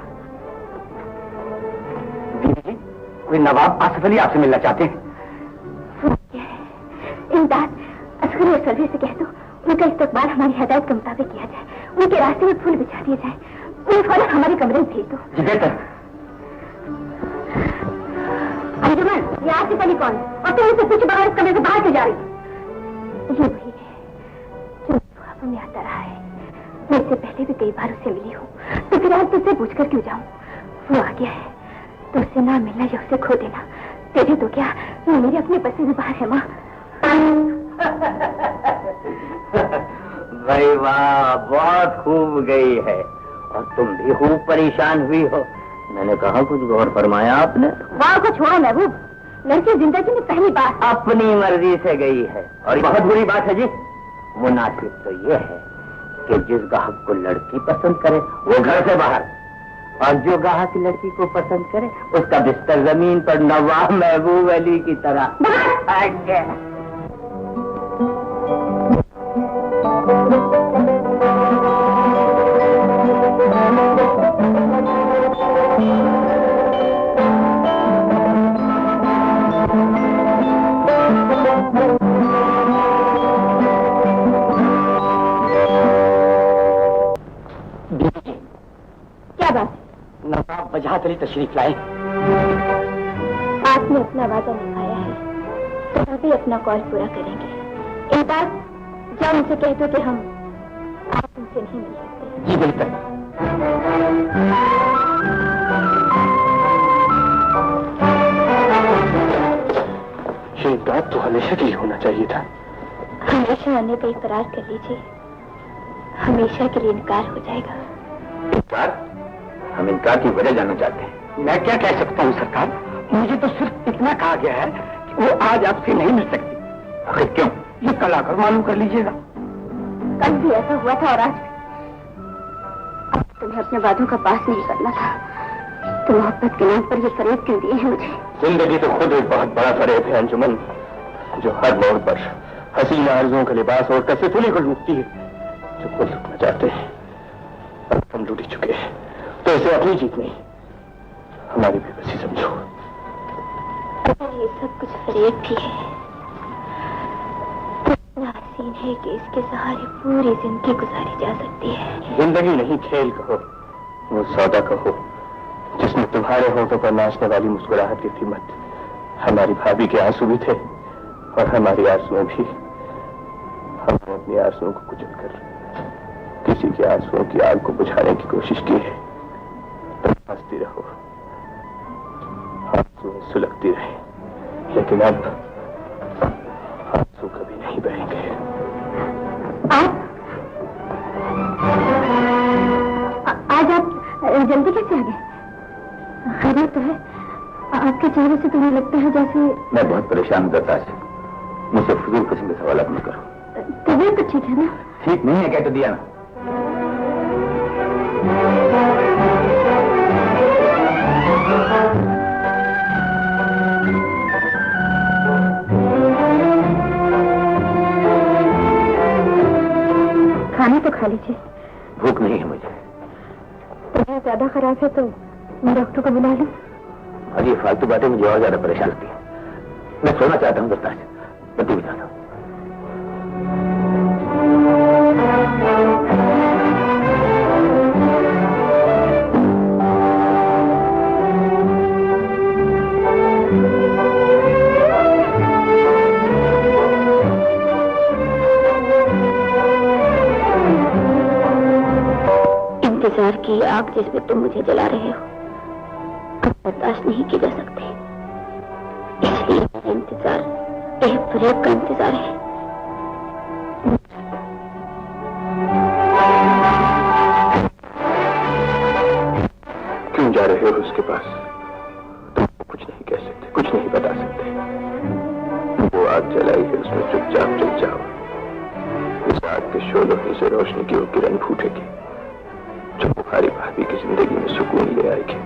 कोई नवाब आसिफ अली आपसे मिलना चाहते हैं। इमदाद, असगर और सरवे से कह दो उनका इस्तकबाल हमारी हदायत के मुताबिक किया जाए। उनके रास्ते में फूल बिछा दिए जाए। उन्हें फौरन हमारे कमरे में भेज दो। जी बेहतर। अंजुमन, ये आसिफ अली कौन है और तुम उनसे पूछे बगैर इस कमरे से बाहर क्यों जा रही? ये वही है जो ख्वाबों में आता रहा है। मैं इससे पहले भी कई बार उससे मिली हूँ, तो फिर आज तुझसे पूछकर क्यों जाऊँ? वो आ गया है तो उससे ना मिलना या उसे खो देना तेरे तो क्या, ये मेरे अपने बसे में बाहर है माँ। भाई वाह, बहुत खूब गई है और तुम भी खूब परेशान हुई हो। मैंने कहा कुछ गौर फरमाया आपने? वाह को छोड़ो महबूब, लड़की जिंदगी में पहली बार अपनी मर्जी से गई है और बहुत बुरी बात है जी। मुनासिब तो ये है कि जिस गाहक को लड़की पसंद करे वो घर से बाहर, और जो गाहक लड़की को पसंद करे उसका बिस्तर जमीन पर नवाब महबूब अली की तरह। नवाब वजाहत अली तशरीफ लाए। आपने अपना वादा निभाया है तो हम भी अपना कॉल पूरा करेंगे। एक बार जाओ उनसे कह दो कि हम आप उनसे नहीं मिल सकते। जी बिल्कुल। ये बात तो हमेशा के लिए होना चाहिए था। हमेशा आने का इकरार कर लीजिए, हमेशा के लिए इनकार हो जाएगा। इनकार? हम इनकार की वजह जानना चाहते हैं। मैं क्या कह सकता हूँ सरकार, मुझे तो सिर्फ इतना कहा गया है कि वो आज आपसे नहीं मिल सकती। आखिर क्यों? ये कल आकर मालूम कर लीजिएगा। कल भी ऐसा हुआ था और आज भी। अब तुम्हें अपने वादों का पास नहीं करना था तो मोहब्बत के नाम पर ये फरेब क्यों दिए हैं मुझे? जिंदगी तो खुद एक बहुत बड़ा फरेब है अंजुमन, जो हर मोड़ पर हसीना आरज़ुओं का लिबास और कसे फुली को लूटती है। जो खुद लुटना चाहते हैं अब हम लूट ही चुके हैं, तो इसे अपनी जीत नहीं हमारी बेबसी समझो। अगर ये सब कुछ फरेब भी है तो इतना हसीन है कि इसके सहारे पूरी जिंदगी गुजारी जा सकती है। जिंदगी नहीं खेल कहो, वो सौदा कहो जिसमें तुम्हारे होठों पर नाचने वाली मुस्कुराहट की कीमत हमारी भाभी के आंसू भी थे और हमारी आंसुओं भी। हमने अपनी आंसुओं को कुचलकर किसी के आंसुओं की आग को बुझाने की कोशिश की है। तुम हंसती रहो, आंसू सुलगती रहे, लेकिन अब आंसू कभी नहीं बहेंगे। आज आप जल्दी कैसे आ गए? खैरियत तो है? आपके चेहरे से तो नहीं लगता है जैसे। मैं बहुत परेशान हूँ दत्ता से, मुझसे फजूल किस्म के सवाल मत करो। तो तबीयत तो ठीक है ना? ठीक नहीं है, कह तो दिया ना। खाना तो खा लीजिए। भूख नहीं है मुझे। तबीयत ज्यादा खराब है तो मैं डॉक्टर को बुला लूं? और ये फालतू बातें मुझे और ज्यादा परेशान करती हैं। मैं सोना चाहता हूँ दस्ताज, बत्ती बुझा दो। इंतजार की आग जिसमें तुम मुझे जला रहे हो अब बर्दाश्त नहीं की जा सकती, इसलिए मेरा इंतजार एक फरेब का इंतजार है। क्यों जा रहे हो उसके पास? तुम कुछ नहीं कह सकते, कुछ नहीं बता सकते। वो आग जलाई है, उसमें चुपचाप चल जाओ। इस आग के शोलों ही से रोशनी की वो किरण फूटेगी जो तुम्हारी भाभी की जिंदगी में सुकून ले आएगी।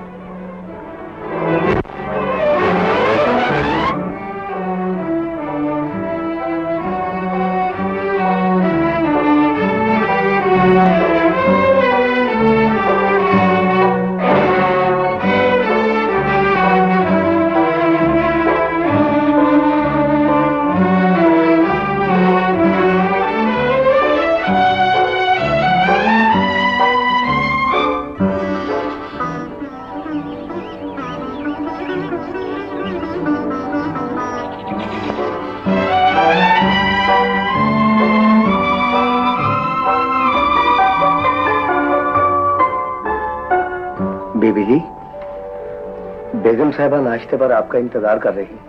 बीबी जी, बेगम साहिबा नाश्ते पर आपका इंतजार कर रही है।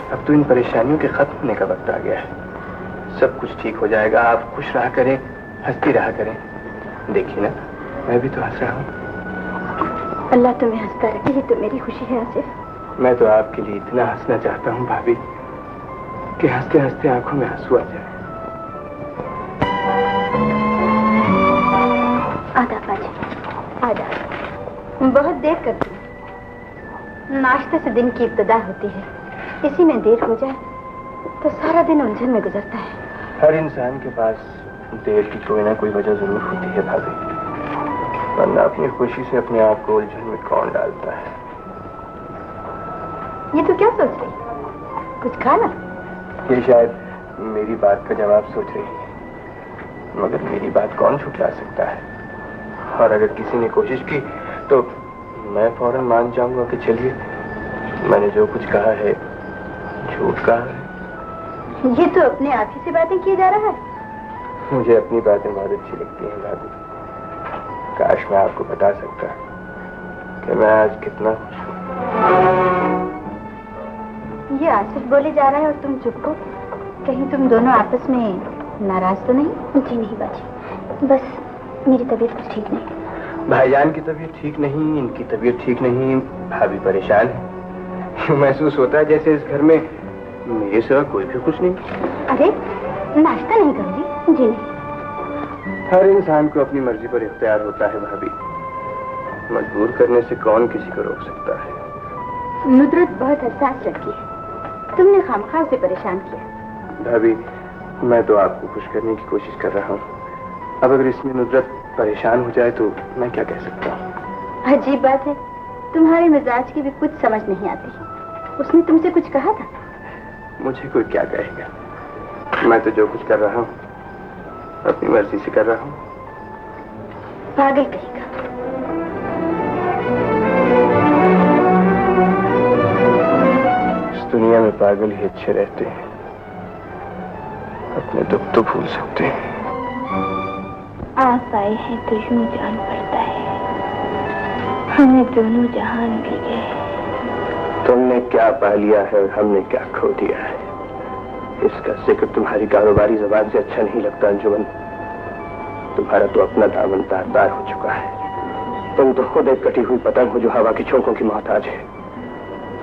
अब तो इन परेशानियों के खत्म होने का वक्त आ गया है। सब कुछ ठीक हो जाएगा। आप खुश रहा करें, हंसती रहा करें। देखिए ना, मैं भी तो हंस रहा हूँ। अल्लाह तुम्हें हंसता रखे, ये तो मेरी खुशी है आसिफ। मैं तो आपके लिए इतना हंसना चाहता हूँ भाभी कि हंसते हंसते आंखों में आंसू आ जाए। आधा बाजी, आधा। बहुत देर कर दी। नाश्ते से दिन की इब्तिदा होती है, इसी में देर हो जाए तो सारा दिन उलझन में गुजरता है। हर इंसान के पास देर की कोई ना कोई वजह जरूर होती है भाभी, वरना अपनी खुशी से अपने आप को उलझन में कौन डालता है। ये तो क्या सोच रही? कुछ खाना? ये शायद मेरी बात का जवाब सोच रही है, मगर मेरी बात कौन छुटला सकता है? और अगर किसी ने कोशिश की तो मैं फौरन मान जाऊंगा कि चलिए, मैंने जो कुछ कहा है झूठ कहा है। ये तो अपने आप ही से बातें किए जा रहा है। मुझे अपनी बातें बहुत अच्छी लगती हैं भाभी। काश मैं आपको बता सकता कि मैं आज कितना खुश हूँ। ये आसिफ बोले जा रहा है और तुम चुप हो। कहीं तुम दोनों आपस में नाराज तो नहीं? जी नहीं बाजी, बस मेरी तबीयत कुछ ठीक नहीं। भाईजान की तबीयत ठीक नहीं, इनकी तबीयत ठीक नहीं, भाभी परेशान है। महसूस होता है जैसे इस घर में मेरे सिवा कोई भी कुछ नहीं। अरे नाश्ता नहीं करोगी? जी नहीं। हर इंसान को अपनी मर्जी पर इख्तियार होता है भाभी, मजबूर करने से कौन किसी को रोक सकता है। नुदरत बहुत हसास लड़की है, तुमने खामखा उसे परेशान किया। भाभी, मैं तो आपको खुश करने की कोशिश कर रहा हूँ। अब अगर इसमें नुदरत परेशान हो जाए तो मैं क्या कह सकता हूँ? अजीब बात है, तुम्हारे मिजाज की भी कुछ समझ नहीं आती। उसने तुमसे कुछ कहा था? मुझे कोई क्या कहेगा, मैं तो जो कुछ कर रहा हूँ अपनी मर्जी से कर रहा हूँ। पागल कहेगा। इस दुनिया में पागल ही अच्छे रहते हैं, अपने दुख तो भूल सकते हैं। आप आए हैं तो यूं जान पड़ता है हमें दोनों जहान मिल गए। तुमने क्या पा लिया है और हमने क्या खो दिया है, इसका जिक्र तुम्हारी कारोबारी जबान से अच्छा नहीं लगता अंजुमन। तुम्हारा तो अपना दामन तार-तार हो चुका है, तुम तो खुद एक कटी हुई पतंग हो जो हवा के झोंकों की मोहताज है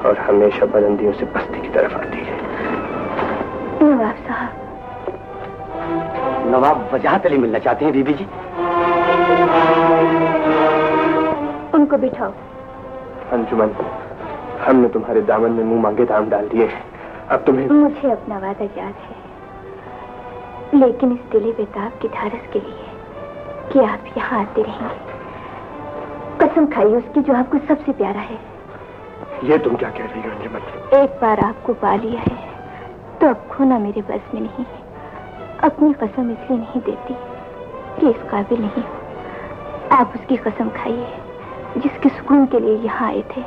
और हमेशा बुलंदियों से पस्ती की तरफ आती है। नवाब साहब। नवाब वजाहत अली मिलना चाहते हैं बीबी जी। उनको बिठाओ। अंजुमन, हमने तुम्हारे दामन में मुंह मांगे दाम डाल दिए हैं, अब तुम्हें। मुझे अपना वादा याद है, लेकिन इस दिले बेताब की धारस के लिए कि आप यहाँ आते रहेंगे। कसम खाइए उसकी जो आपको सबसे प्यारा है। ये तुम क्या कह रही हो अंजुमन? एक बार आपको पा लिया है तो अब खोना मेरे बस में नहीं है। अपनी कसम इसलिए नहीं देती कि इस काबिल नहीं हो। आप उसकी कसम खाइए जिसके सुकून के लिए यहाँ आए थे।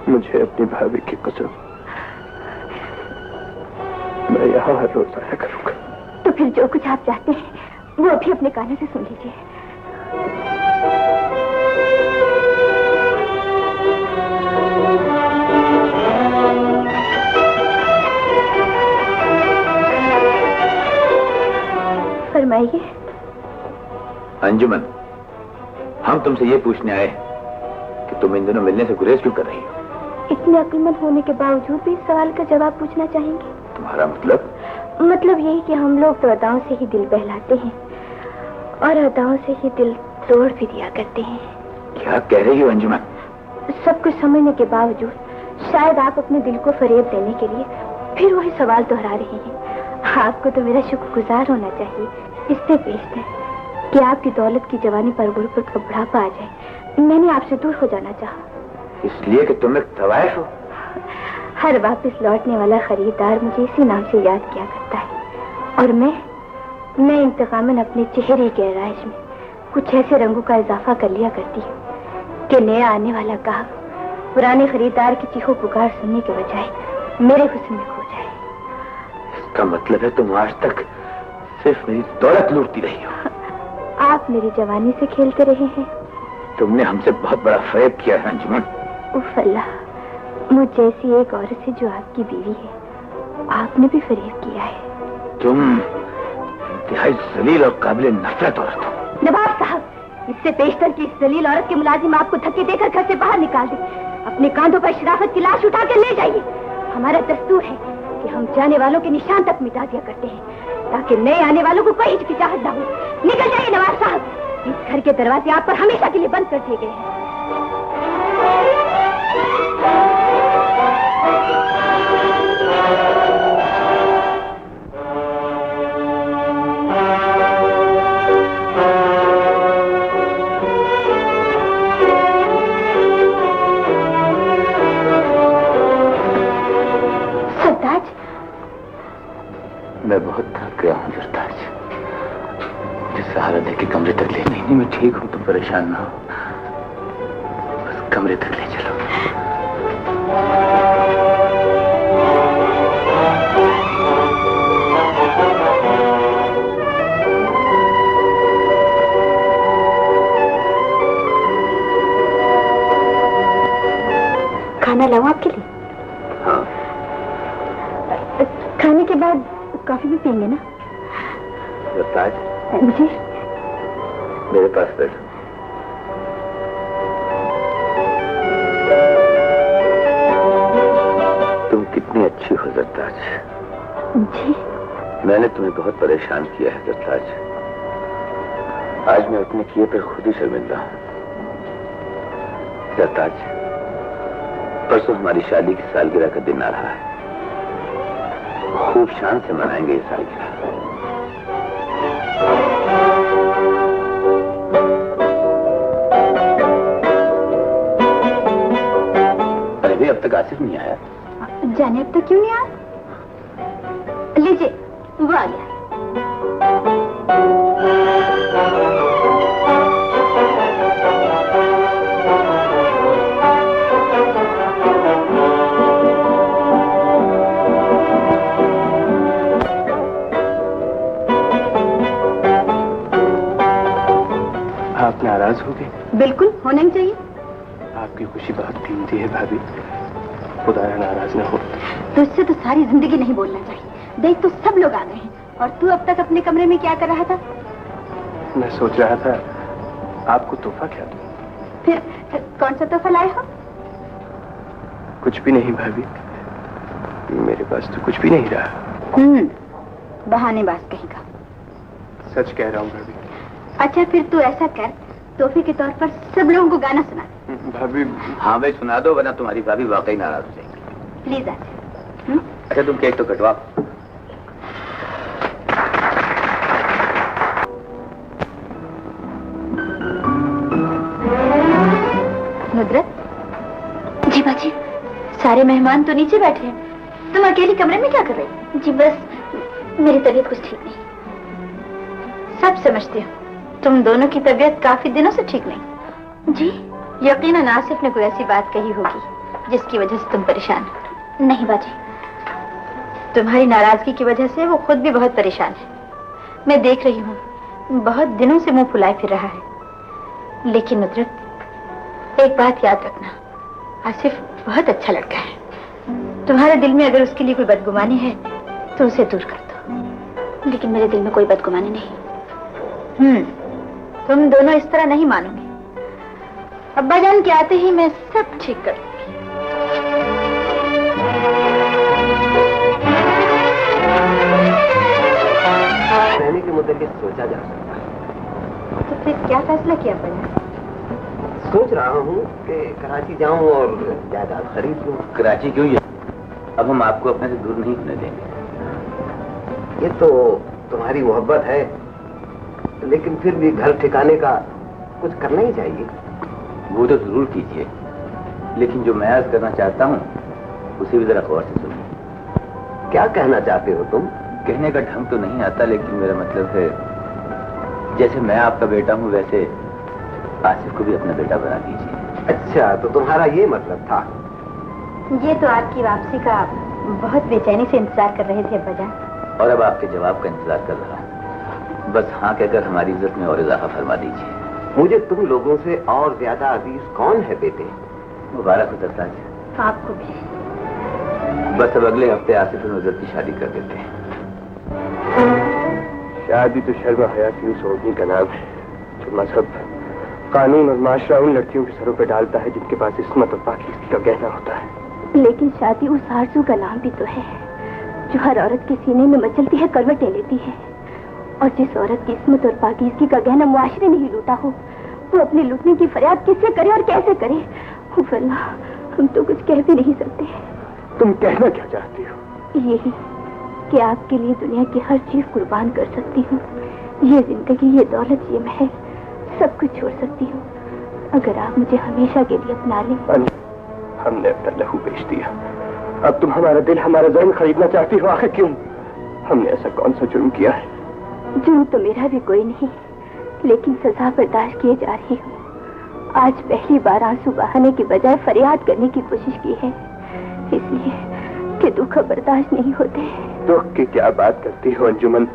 मुझे अपनी भाभी की कसम, मैं यहाँ हर रोज आया करूंगा। तो फिर जो कुछ आप चाहते हैं वो भी अपने कानों से सुन लीजिए। फरमाइए। अंजुमन, हम तुमसे ये पूछने आए कि तुम इन दिनों मिलने से गुरेज क्यों कर रही हो? इतने अक्लमंद होने के बावजूद भी इस सवाल का जवाब पूछना चाहेंगे? तुम्हारा मतलब? मतलब यही कि हम लोग तो अदाओं से ही दिल बहलाते हैं और अदाओं से ही दिल तोड़ भी दिया करते हैं। क्या कह रही हो अंजुमन? सब कुछ समझने के बावजूद शायद आप अपने दिल को फरेब देने के लिए फिर वही सवाल दोहरा रहे हैं। आपको तो मेरा शुक्रगुजार होना चाहिए। इससे बेहतर कि आपकी दौलत की जवानी पर गुर्बत का बुढ़ापा आ जाए। मैंने आपसे दूर हो जाना चाहा। इसलिए कि तुम एक तवाइफ हो? हर वापस लौटने वाला खरीदार मुझे इसी नाम से याद किया करता है और मैं इंतकामन अपने चेहरे के आराइश में कुछ ऐसे रंगों का इजाफा कर लिया करती हूँ कि नया आने वाला गाहक पुराने खरीदार की चीखों पुकार सुनने के बजाय मेरे हुस्न में खो जाए। इसका मतलब है तुम आज तक सिर्फ मेरी दौलत लूटती रही हो। आप मेरी जवानी से खेलते रहे हैं। तुमने हमसे बहुत बड़ा फरेब किया है अंजुमन। उफ अल्लाह, मुझ जैसी एक औरत से जो आपकी बीवी है आपने भी फरेब किया है। तुम इंतहाई जलील और काबिल नफरत औरत हो। नवाब साहब, इससे पेशतर की इस जलील औरत के मुलाजिम आपको धक्के देकर घर से बाहर निकाल दे। अपने कांधों पर शराफत की लाश उठा कर ले जाइए। हमारा दस्तूर है कि हम जाने वालों के निशान तक मिटा दिया करते हैं ताकि नए आने वालों को कोई हिचकिचाहट न हो। निकल जाइए नवाब साहब, इस घर के दरवाजे आप पर हमेशा के लिए बंद कर दिए गए हैं। मैं बहुत थक गया हूँ सरताज। जिस हालत है कि कमरे तक ले नहीं मैं ठीक हूँ, तुम परेशान ना हो। बस कमरे तक ले चलो। खाना लाऊं आपके लिए? हाँ। खाने के बाद कॉफी भी पियेंगे ना? सरताज, जी मेरे पास बैठो। तुम कितनी अच्छी हो सरताज। जी मैंने तुम्हें बहुत परेशान किया है सरताज। आज मैं अपने किए पर खुद ही शर्मिंदा हूँ। सरताज, परसों हमारी शादी की सालगिरह का दिन आ रहा है। खूब शान से मनाएंगे ये सालगिरह। अरे भाई, अब तक आसिफ नहीं आया। जाने अब तक क्यों नहीं आया? लीजिए, वो आ गया। आप नाराज हो गए? बिल्कुल होना ही चाहिए। आपकी खुशी बहुत कीमती है भाभी, खुदा नाराज न हो। तुझसे तो सारी जिंदगी नहीं बोलना चाहिए। देख तो सब लोग आ गए हैं और तू अब तक अपने कमरे में क्या कर रहा था? मैं सोच रहा था आपको तोहफा क्या दूं। फिर कौन सा तोहफा लाए हो? कुछ भी नहीं भाभी, मेरे पास तो कुछ भी नहीं रहा। बहानेबाज कहीं का। सच कह रहा हूँ भाभी। अच्छा फिर तू ऐसा कर, तोहफे के तौर पर सब लोगों को गाना सुना। भाभी। हाँ भाई सुना दो, वरना तुम्हारी भाभी वाकई नाराज हो जाएगी। प्लीज आजा। अच्छा तुम केक तो कटवा। नुदरत। जी बाजी। सारे मेहमान तो नीचे बैठे हैं, तुम अकेली कमरे में क्या कर रही? जी बस मेरी तबीयत कुछ ठीक नहीं। सब समझती हूँ, तुम दोनों की तबीयत काफी दिनों से ठीक नहीं। जी यकीनन आसिफ ने कोई ऐसी बात कही होगी जिसकी वजह से तुम परेशान हो। नहीं बाजी, तुम्हारी नाराजगी की वजह से वो खुद भी बहुत परेशान है। मैं देख रही हूँ बहुत दिनों से मुंह फुलाए फिर रहा है। लेकिन नुदरत एक बात याद रखना, आसिफ बहुत अच्छा लड़का है। तुम्हारे दिल में अगर उसके लिए कोई बदगुमानी है तो उसे दूर कर दो। लेकिन मेरे दिल में कोई बदगुमानी नहीं। तुम दोनों इस तरह नहीं मानोगे। अब्बा जान के आते ही मैं सब ठीक कर दूंगी। रहने के मुद्दे की सोचा जा सकता है। तो फिर क्या फैसला किया पड़ा? सोच रहा हूँ कि कराची जाऊँ और जायदाद खरीद लूँ। कराची क्यों? ये अब हम आपको अपने से दूर नहीं होने देंगे। ये तो तुम्हारी मोहब्बत है, लेकिन फिर भी घर ठिकाने का कुछ करना ही चाहिए। वो तो जरूर कीजिए, लेकिन जो मैं आज करना चाहता हूँ उसे भी जरा गौर से सुनिए। क्या कहना चाहते हो तुम? कहने का ढंग तो नहीं आता, लेकिन मेरा मतलब है जैसे मैं आपका बेटा हूँ वैसे आसिफ को भी अपना बेटा बना दीजिए। अच्छा, तो तुम्हारा ये मतलब था? ये तो आपकी वापसी का बहुत बेचैनी से इंतजार कर रहे थे अब्बा जान। और अब आपके जवाब का इंतजार कर रहा हूँ। बस हाँ कहकर हमारी इज्जत में और इजाफा फरमा दीजिए। मुझे तुम लोगों से और ज्यादा अजीज कौन है बेटे? मुबारक हो सरताज। आपको भी। बस अब अगले हफ्ते आसिफ और नुज़रत की शादी कर देते हैं। शादी तो शर्म हया की उस ओढ़नी का नाम है जो मजहब, कानून और माशरा उन लड़कियों के सरों पर डालता है जिनके पास इस्मत और पाकीज़गी का गहना होता है। लेकिन शादी उस आरज़ू का नाम भी तो है जो हर औरत के सीने में मचलती है, करवटें लेती है। और जिस औरत की इस्मत और पाकीज़गी का गहना मुआशरे ने ही लूटा हो, वो अपने लूटने की फरियाद किससे करे और कैसे करे? अल्लाह, हम तो कुछ कह भी नहीं सकते। तुम कहना क्या चाहती हो? यही कि आपके लिए दुनिया की हर चीज कुर्बान कर सकती हूँ। ये जिंदगी, ये दौलत, ये महल, सब कुछ छोड़ सकती हूँ अगर आप मुझे हमेशा के लिए अपना लें। हमने अपना लहू बेच दिया, अब तुम हमारा दिल, हमारा ज़हन खरीदना चाहती हो? आखिर क्यों? हमने ऐसा कौन सा जुर्म किया है? जुर्म तो मेरा भी कोई नहीं, लेकिन सजा बर्दाश्त किए जा रही हूँ। आज पहली बार आंसू बहाने की बजाय फरियाद करने की कोशिश की है, इसलिए कि दुख बर्दाश्त नहीं होते। दुख की क्या बात करती हो अंजुमन?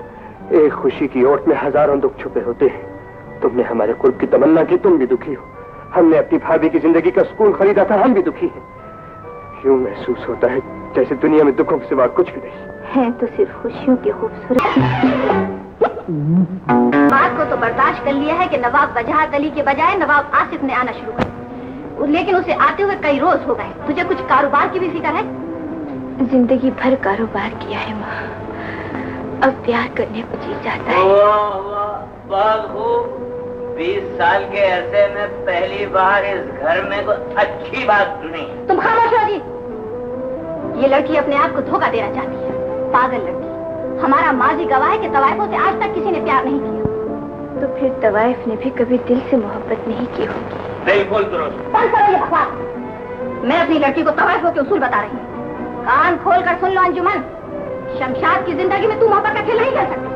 एक खुशी की ओट में हजारों दुख छुपे होते हैं। तुमने हमारे कुर्ब की तमन्ना की, तुम भी दुखी हो। हमने अपनी भाभी की जिंदगी का सुकून खरीदा था, हम भी दुखी हैं। यूं महसूस होता है जैसे दुनिया में दुखों के सिवा कुछ भी नहीं है। तो सिर्फ खुशियों की खूबसूरत बात को तो बर्दाश्त कर लिया है कि नवाब वजाहत अली के बजाय नवाब आसिफ ने आना शुरू कर, लेकिन उसे आते हुए कई रोज हो गए। तुझे कुछ कारोबार की भी फिक्र है? जिंदगी भर कारोबार किया है माँ, अब प्यार करने को जी जाता है। 20 साल के अरसे में पहली बार इस घर में कोई अच्छी बात सुनी। तुम खामोश हो जी। ये लड़की अपने आप को धोखा देना चाहती है, पागल लड़की। हमारा माजी गवाह है कि तवाइफों से आज तक किसी ने प्यार नहीं किया। तो फिर तवाइफ ने भी कभी दिल से मोहब्बत नहीं की होगी। बिल्कुल दुरुस्त। बंद करो ये बकवास। मैं अपनी लड़की को तवाइफों के उसूल बता रही हूँ। कान खोल कर सुन लो अंजुमन, शमशाद की जिंदगी में तू मोहब्बत का खेल नहीं खेल सकती।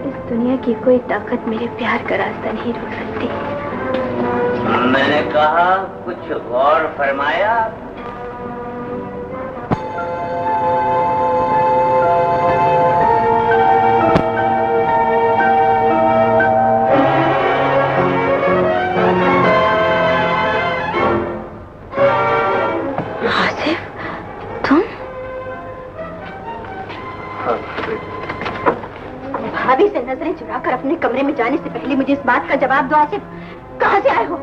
इस दुनिया की कोई ताकत मेरे प्यार का रास्ता नहीं रोक सकती। मैंने कहा कुछ गौर फरमाया। भाभी से नजरें चुराकर अपने कमरे में जाने से पहले मुझे इस बात का जवाब दो आसिफ, कहाँ से आए हो?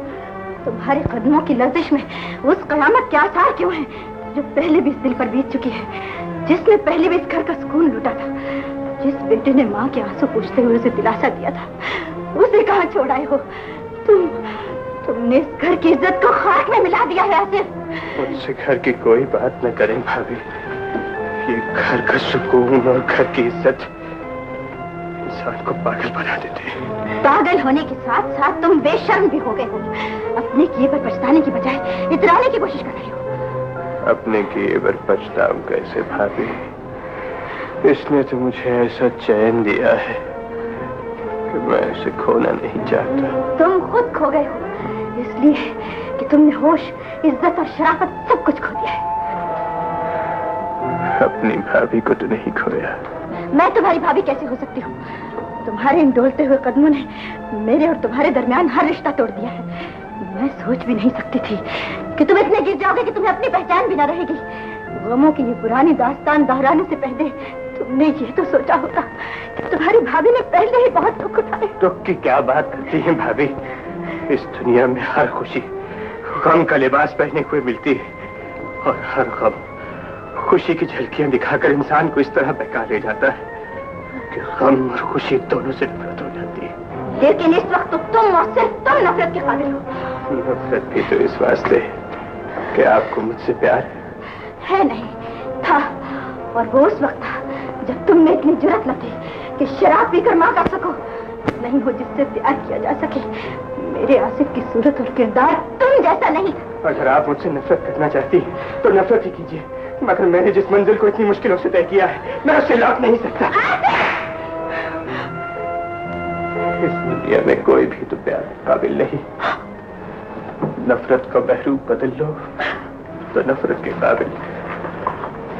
तुम्हारे कदमों की लर्जिश में उस कयामत के आसार क्यों हैं जो पहले भी इस दिल पर बीत चुकी है, जिसने पहले भी इस घर का सुकून लूटा था, जिस बेटे ने माँ के आंसू पूछते हुए उसे दिलासा दिया था, उसे कहाँ छोड़ आए हो? तुमने इस घर की इज्जत को खाक में मिला दिया है आसिफ। मुझसे घर की कोई बात न करें भाभी। ये घर का सुकून और घर की इज्जत इंसान को पागल बना देते हैं। पागल होने के साथ साथ तुम बेशर्म भी हो गए हो। अपने किए पर पछताने की बजाय इतराने की कोशिश कर रहे हो। अपने किए पर पछताऊं कैसे भाभी? इसने तो मुझे ऐसा चैन दिया है कि मैं इसे खोना नहीं चाहता। तुम खुद खो गए हो, इसलिए कि तुमने होश, इज्जत और शराफत सब कुछ खो दिया है। अपनी भाभी को तो नहीं खोया। मैं तुम्हारी भाभी कैसे हो सकती हूँ? तुम्हारे इन डोलते हुए कदमों ने मेरे और तुम्हारे दरमियान हर रिश्ता तोड़ दिया है। मैं सोच भी नहीं सकती थी कि तुम इतने गिर जाओगे कि तुम्हें अपनी पहचान भी न रहेगी। गमों की ये पुरानी दास्तान दोहराने से पहले तुमने ये तो सोचा होता कि तुम्हारी भाभी ने पहले ही बहुत दुख उठाए। दुख की क्या बात करती है भाभी? इस दुनिया में हर खुशी गम का लिबास पहने हुए मिलती है, और हर गम खुशी की झलकियां दिखाकर इंसान को इस तरह बहका ले जाता है कि गम और खुशी दोनों से नफरत हो जाती है। लेकिन इस वक्त तो तुम और सिर्फ तुम नफरत के काबिल हो। नफरत भी तो इस वास्ते कि आपको मुझसे प्यार है नहीं था, और वो उस वक्त था जब तुम में इतनी जुर्रत न थी कि शराब पीकर मां कर सको, नहीं हो जिससे प्यार किया जा सके। मेरे आसिफ की सूरत और किरदार तुम जैसा नहीं था। अगर आप मुझसे नफरत करना चाहती हैं तो नफरत ही कीजिए, मगर मैंने जिस मंजिल को इतनी मुश्किलों से तय किया है मैं उससे लौट नहीं सकता। इस दुनिया में कोई भी तो प्यार के काबिल नहीं। नफरत का बहरूप बदल लो तो नफरत के काबिल,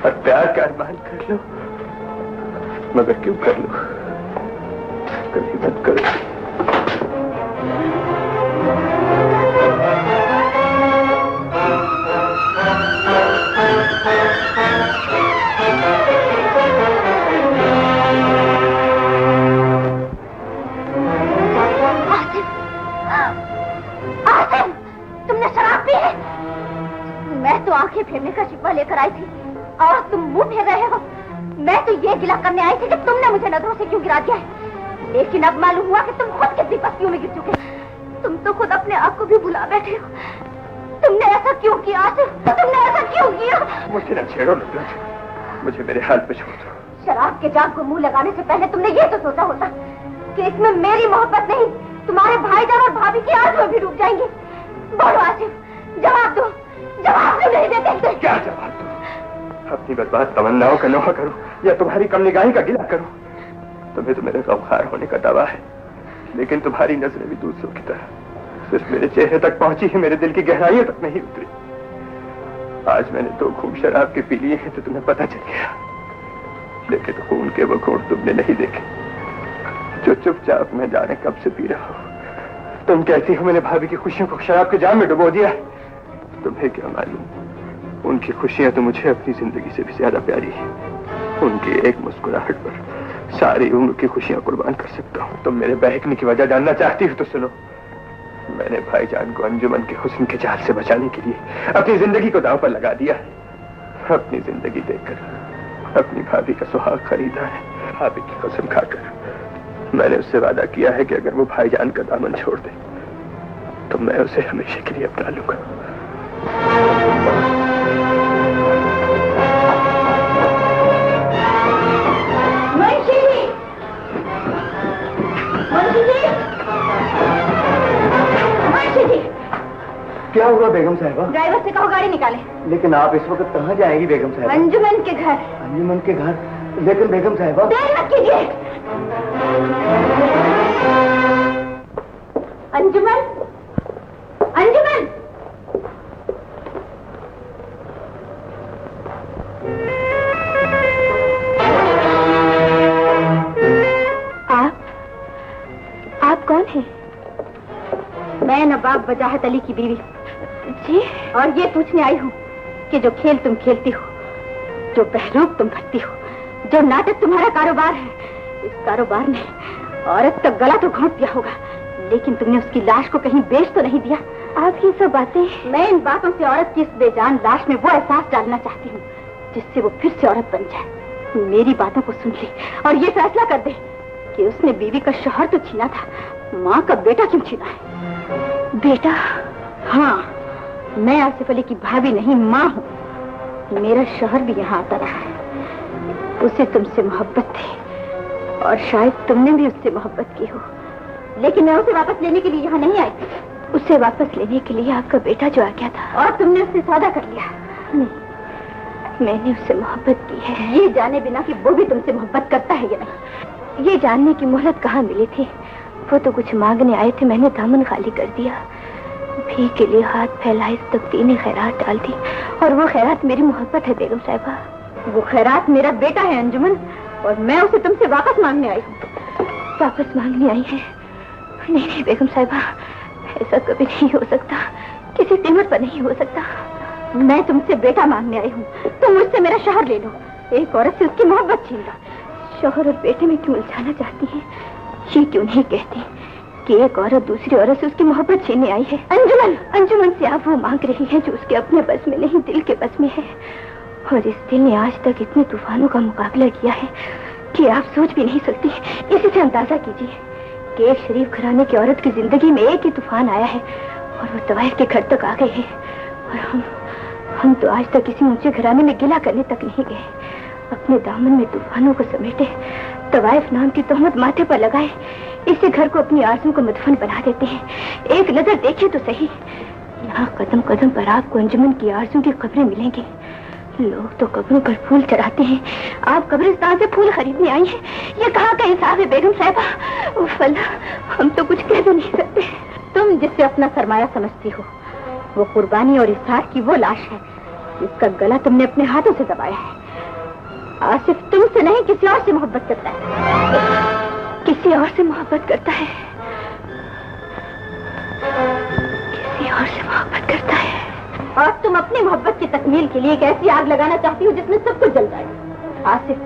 और प्यार का अरमान कर लो, मगर क्यों कर लो? कभी मत करो। आंखें फेरने का शिकवा लेकर आई थी और तुम मुंह फेर रहे हो। मैं तो ये गिला करने आई थी कि तुमने मुझे नजरों से क्यों गिरा दिया है, लेकिन अब मालूम हुआ कि तुम खुद कितनी पस्तियों में गिर चुके। तुम तो खुद अपने आप को भी भुला बैठे हो। तुमने ऐसा क्यों किया? तुमने ऐसा क्यों किया? मुझे न छेड़ो नुसरत, मुझे मेरे हाल पे छोड़ दो। शराब के जाम को मुंह लगाने से पहले तुमने ये तो सोचा होता कि इसमें मेरी मोहब्बत नहीं, तुम्हारे भाईजान और भाभी की आंखें भी डूब जाएंगी। बोलो आसिफ, जवाब दो। जवाब क्यों नहीं देते? क्या जवाब दो? अपनी बर्बाद तमन्नाओं का नोहा करूं या तुम्हारी कम निगाही का गिला करूं? तुम्हें तो मेरे गमखार होने का दावा है, लेकिन तुम्हारी नजरें भी दूसरों की तरह सिर्फ मेरे चेहरे तक पहुंची है, मेरे दिल की गहराइयों तक नहीं उतरी। आज मैंने 2 घूंट शराब के पी लिए हैं तो तुम्हें पता चल गया, लेकिन खून के वो घूंट तुमने नहीं देखे जो चुपचाप मैं जाने कब से पी रहा हूं। तुम कहती हो मैंने भाभी की खुशियों को शराब के जाम में डुबो दिया। तुम्हें क्या मालूम, उनकी खुशियां तो मुझे अपनी जिंदगी से भी ज्यादा प्यारी है। उनकी एक मुस्कुराहट पर सारी उम्र की खुशियां कुर्बान कर सकता हूँ। तुम मेरे बहकने की वजह जानना चाहती हो तो सुनो। मैंने भाईजान को अंजुमन के हुस्न के जाल से बचाने के लिए अपनी जिंदगी को दांव पर लगा दिया है। अपनी जिंदगी देकर अपनी भाभी का सुहाग खरीदा है। भाभी की कसम खाकर मैंने उससे वादा किया है कि अगर वो भाईजान का दामन छोड़ दे तो मैं उसे हमेशा के लिए अपना लूंगा। क्या हुआ बेगम साहिबा? ड्राइवर से कहो गाड़ी निकाले। लेकिन आप इस वक्त कहाँ जाएंगी बेगम साहिबा? अंजुमन के घर। अंजुमन के घर? लेकिन बेगम साहिबा देर मत कीजिए। अंजुमन, अंजुमन। आप कौन हैं? मैं नवाब वजाहत अली की बीवी जी, और ये पूछने आई हूँ कि जो खेल तुम खेलती हो, जो बहरूप तुम भरती हो, जो नाटक तुम्हारा कारोबार है, इस कारोबार ने औरत का गला तो घोंट दिया होगा, लेकिन तुमने उसकी लाश को कहीं बेच तो नहीं दिया। आप ये सब बातें, मैं इन बातों से औरत की इस बेजान लाश में वो एहसास डालना चाहती हूँ जिससे वो फिर से औरत बन जाए। मेरी बातों को सुन ले और ये फैसला कर दे कि उसने बीवी का शौहर तो छीना था, माँ का बेटा क्यों छीना है? बेटा? हाँ, मैं आसिफ अली की भाभी नहीं, माँ हूँ। मेरा शौहर भी यहाँ आता रहा है। उसे तुमसे मोहब्बत थी और शायद तुमने भी उससे मोहब्बत की हो, लेकिन मैं उसे वापस लेने के लिए यहाँ नहीं आई थी। उसे वापस लेने के लिए आपका बेटा जो आ गया था और तुमने उससे सौदा कर लिया। नहीं, मैंने उससे मोहब्बत की है, ये जाने बिना कि वो भी तुमसे मोहब्बत करता है या नहीं। ये जानने की मोहलत कहाँ मिली थी? वो तो कुछ मांगने आए थे, मैंने दामन खाली कर दिया। भीख के लिए हाथ फैलाए, तख्ती ने खैरात डाल दी, और वो खैरात मेरी मोहब्बत है बेगम साहिबा। वो खैरात मेरा बेटा है अंजुमन, और मैं उसे तुमसे वापस मांगने आई हूँ। वापस मांगने आई है? नहीं नहीं बेगम साहिबा, ऐसा कभी नहीं हो सकता, किसी कीमत पर नहीं हो सकता। मैं तुमसे बेटा मांगने आई हूँ, तुम मुझसे मेरा शौहर ले लो। एक औरत से उसकी मोहब्बत छीन लो। शौहर और बेटे में क्यों उलझाना चाहती है? ये क्यों नहीं कहती कि एक औरत दूसरी औरत से उसकी मोहब्बत छीनने आई है? अंजुमन, अंजुमन से आप वो मांग रही है जो उसके अपने बस में नहीं, दिल के बस में है। और इस दिल ने आज तक इतने तूफानों का मुकाबला किया है कि आप सोच भी नहीं सकती। इसी से अंदाजा कीजिए कि एक शरीफ घराने की औरत की जिंदगी में एक ही तूफान आया है और वो तवाइफ के घर तक आ गए हैं। और हम तो आज तक किसी ऊंचे घराने में गिला करने तक नहीं गए। अपने दामन में तूफानों को समेटे, तवाइफ नाम की तोहमत माथे पर लगाए, इसी घर को अपनी आरज़ू को मदफन बना देते हैं। एक नजर देखिए तो सही, यहाँ कदम कदम पर आपको अंजुमन की आरज़ू की खबरें मिलेंगी। लोग तो कब्रों पर फूल चढ़ाते हैं, आप कब्रिस्तान से फूल खरीदने आई हैं। ये कहाँ का इंसाफ है बेगम साहिबा? उफ अल्लाह, हम तो कुछ कह भी नहीं सकते। तुम जिससे अपना सरमाया समझती हो, वो कुर्बानी और इज़हार की वो लाश है जिसका गला तुमने अपने हाथों से दबाया है। आसिफ तुमसे नहीं, किसी और से मोहब्बत करता है। किसी और से मोहब्बत करता है? किसी और से मोहब्बत करता है? और तुम अपनी मोहब्बत की तकमील के लिए एक ऐसी आग लगाना चाहती हो जिसमें सब कुछ जल जाए। आसिफ,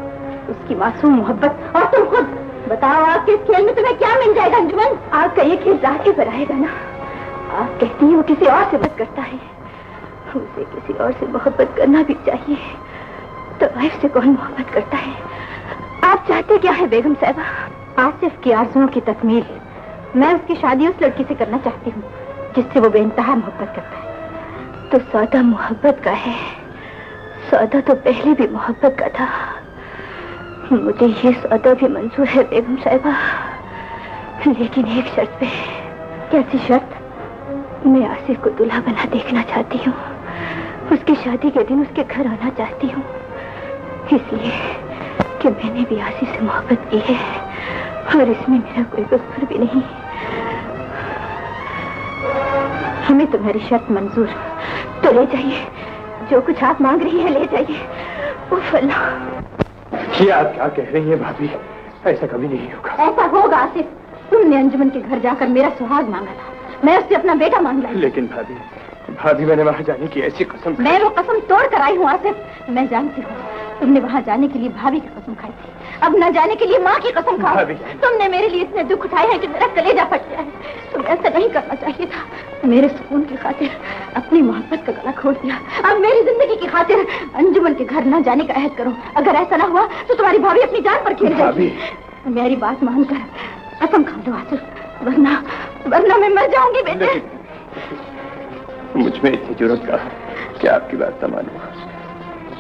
उसकी मासूम मोहब्बत, और तुम खुद बताओ, आपके इस खेल में तुम्हें क्या मिल जाएगा अंजुमन? आपका ये खेल राह पर आएगा ना। आप कहती हैं वो किसी और से मोहब्बत करता है, उसे किसी और से मोहब्बत करना भी चाहिए। तो वाइफ से कौन मोहब्बत करता है? आप चाहते क्या है बेगम साहिबा? आसिफ की आरज़ुओं की तकमील। मैं उसकी शादी उस लड़की से करना चाहती हूँ जिससे वो बेइंतहा मोहब्बत करता है। तो सौदा मोहब्बत का है, सौदा तो पहले भी मोहब्बत का था। मुझे ये सौदा भी मंजूर है बेगम साहिबा, लेकिन एक शर्त पे। कैसी शर्त? मैं आसिफ को दूल्हा बना देखना चाहती हूँ, उसकी शादी के दिन उसके घर आना चाहती हूँ, इसलिए कि मैंने भी आसिफ से मोहब्बत की है और इसमें मेरा कोई कसूर भी नहीं। हमें तुम्हारी शर्त मंजूर, तो ले जाइए, जो कुछ आप मांग रही है ले जाइए। उफ अल्लाह, ये आप क्या कह रही हैं भाभी? ऐसा कभी नहीं होगा। ऐसा होगा आसिफ। तुमने अंजुमन के घर जाकर मेरा सुहाग मांगा था, मैं उससे अपना बेटा मांग लाई। लेकिन भाभी, भाभी मैंने वहाँ जाने की ऐसी कसम, मैं वो कसम तोड़ कर आई हूँ आसिफ। मैं जानती हूँ तुमने वहाँ जाने के लिए भाभी की कसम खाई थी, अब न जाने के लिए माँ की कसम खाओ। तुमने मेरे लिए इतने दुख उठाए हैं कि मेरा कलेजा फट गया है। तुम्हें ऐसा नहीं करना चाहिए था। मेरे सुकून की खातिर अपनी मोहब्बत का गला खोल दिया। अब मेरी जिंदगी की खातिर अंजुमन के घर न जाने का अहद करो। अगर ऐसा ना हुआ तो तुम्हारी भाभी अपनी जान पर खेल जाएगी। मेरी बात मानकर कसम खा लो आसिफ, वरना मैं मर जाऊंगी बेटे। मुझ में इतनी जरूरत का कि आपकी बात न मानूं।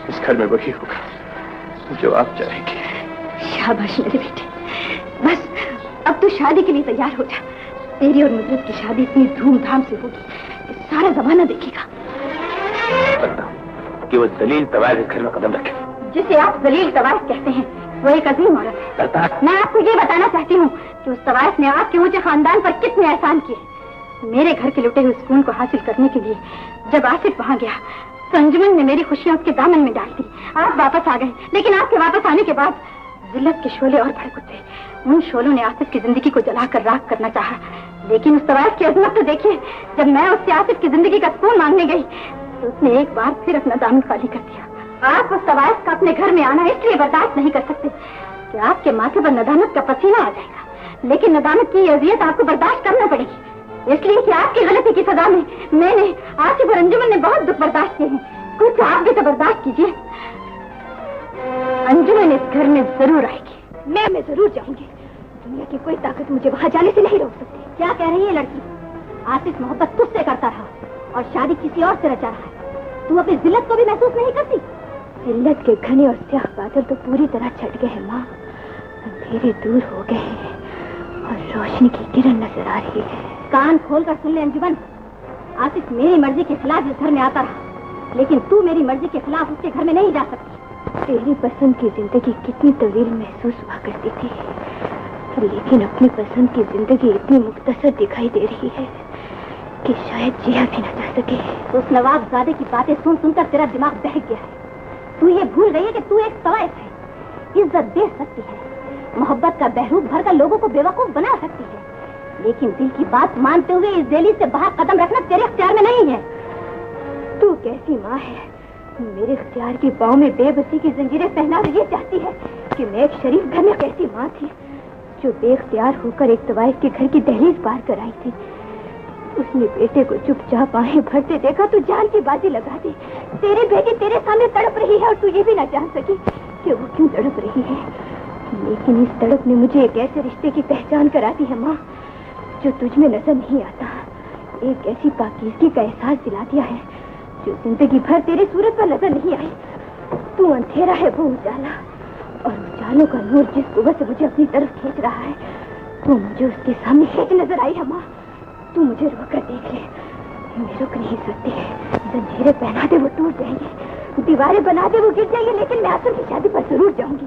इस घर में वही होगा जो आप चाहेंगे। शाबाश मेरे बेटे, बस अब तो शादी के लिए तैयार हो जा। तेरी और नुसरत की शादी इतनी धूमधाम से होगी, सारा जमाना देखेगा। कि वो जलील तवाइफ घर में कदम रखे। जिसे आप जलील तवाइफ कहते हैं वो एक अजीम औरत है। मैं आपको ये बताना चाहती हूँ कि उस तवाइफ ने आपके ऊंचे खानदान पर कितने एहसान किए। मेरे घर के लुटे हुए सुकून को हासिल करने के लिए जब आसिफ वहाँ गया तो अंजुमन ने मेरी खुशियाँ उसके दामन में डाल दी। आप वापस आ गए, लेकिन आपके वापस आने के बाद जिल्लत के शोले और भड़क उठे। उन शोलों ने आसिफ की जिंदगी को जलाकर राख करना चाहा, लेकिन उस तवाइफ की अजमत तो देखिए। जब मैं उससे आसिफ की जिंदगी का सुकून मांगने गई तो उसने एक बार फिर अपना दामन खाली कर दिया। आप उस सवायस का अपने घर में आना इसलिए बर्दाश्त नहीं कर सकते कि आपके माथे पर नदामत का पसीना आ जाएगा, लेकिन नदामत की अजियत आपको बर्दाश्त करना पड़ेगी, इसलिए कि आपकी गलती की सजा में मैंने, आसिफ और अंजुमन ने बहुत दुख बर्दाश्त किए हैं। कुछ आप भी तो बर्दाश्त कीजिए। अंजुमन इस घर में जरूर आएगी, मैं जरूर जाऊंगी। दुनिया की कोई ताकत मुझे वहाँ जाने से नहीं रोक सकती। क्या कह रही है लड़की? आसिफ मोहब्बत तुझसे करता रहा और शादी किसी और से रचा रहा है। तू अपनी जिल्लत को भी महसूस नहीं करती? जिल्लत के घने और स्याह बादल तो पूरी तरह छट गए हैं माँ, अंधेरे दूर हो गए हैं और रोशनी की किरण नजर आ रही है। कान खोलकर सुन ले अंजुमन, आसिफ मेरी मर्जी के खिलाफ इस घर में आता रहा, लेकिन तू मेरी मर्जी के खिलाफ उसके घर में नहीं जा सकती। तेरी पसंद की जिंदगी कितनी तवील महसूस हुआ करती थी, लेकिन अपनी पसंद की जिंदगी इतनी मुख्तसर दिखाई दे रही है कि शायद जिया भी न जा सके। उस नवाबजादे की बातें सुन सुनकर तेरा दिमाग बहक गया है। तू ये भूल गई है कि तू एक सवायस है, इज्जत दे सकती है, मोहब्बत का बहरूप भरकर लोगों को बेवकूफ बना सकती है, लेकिन दिल की बात मानते हुए इस दहलीज से बाहर कदम रखना तेरे इख्तियार में नहीं है। तू कैसी माँ है, मेरे इख्तियार की पाँव में बेबसी की जंजीरें पहना और ये चाहती है कि मैं एक शरीफ घर में कैसी माँ थी जो बेख्तियार होकर एक सवायस के घर की दहलीज पार कर आई थी। उसने बेटे को चुपचाप आहें भरते देखा तो जान की बाजी लगा दी। तेरी बेटी तेरे सामने तड़प रही है और तू ये भी ना जान सकी कि वो क्यों तड़प रही है, लेकिन इस तड़प ने मुझे एक ऐसे रिश्ते की पहचान करा दी है माँ जो तुझ में नजर नहीं आता, एक ऐसी पाकीज़गी का एहसास दिला दिया है जो जिंदगी भर तेरी सूरत पर नजर नहीं आई। तू अंधेरा है, वो उजाला, और उजालों का नूर जिस कुव्वत से मुझे अपनी तरफ खींच रहा है वो मुझे उसके सामने खींच नजर आई है माँ। तू मुझे रोक कर देख ले, मैं रुक नहीं सकती। जंजीरें पहना दे वो टूट जाएंगे, दीवारें बना दे वो गिर जाएंगे, लेकिन मैं आसिफ की शादी पर जरूर जाऊंगी।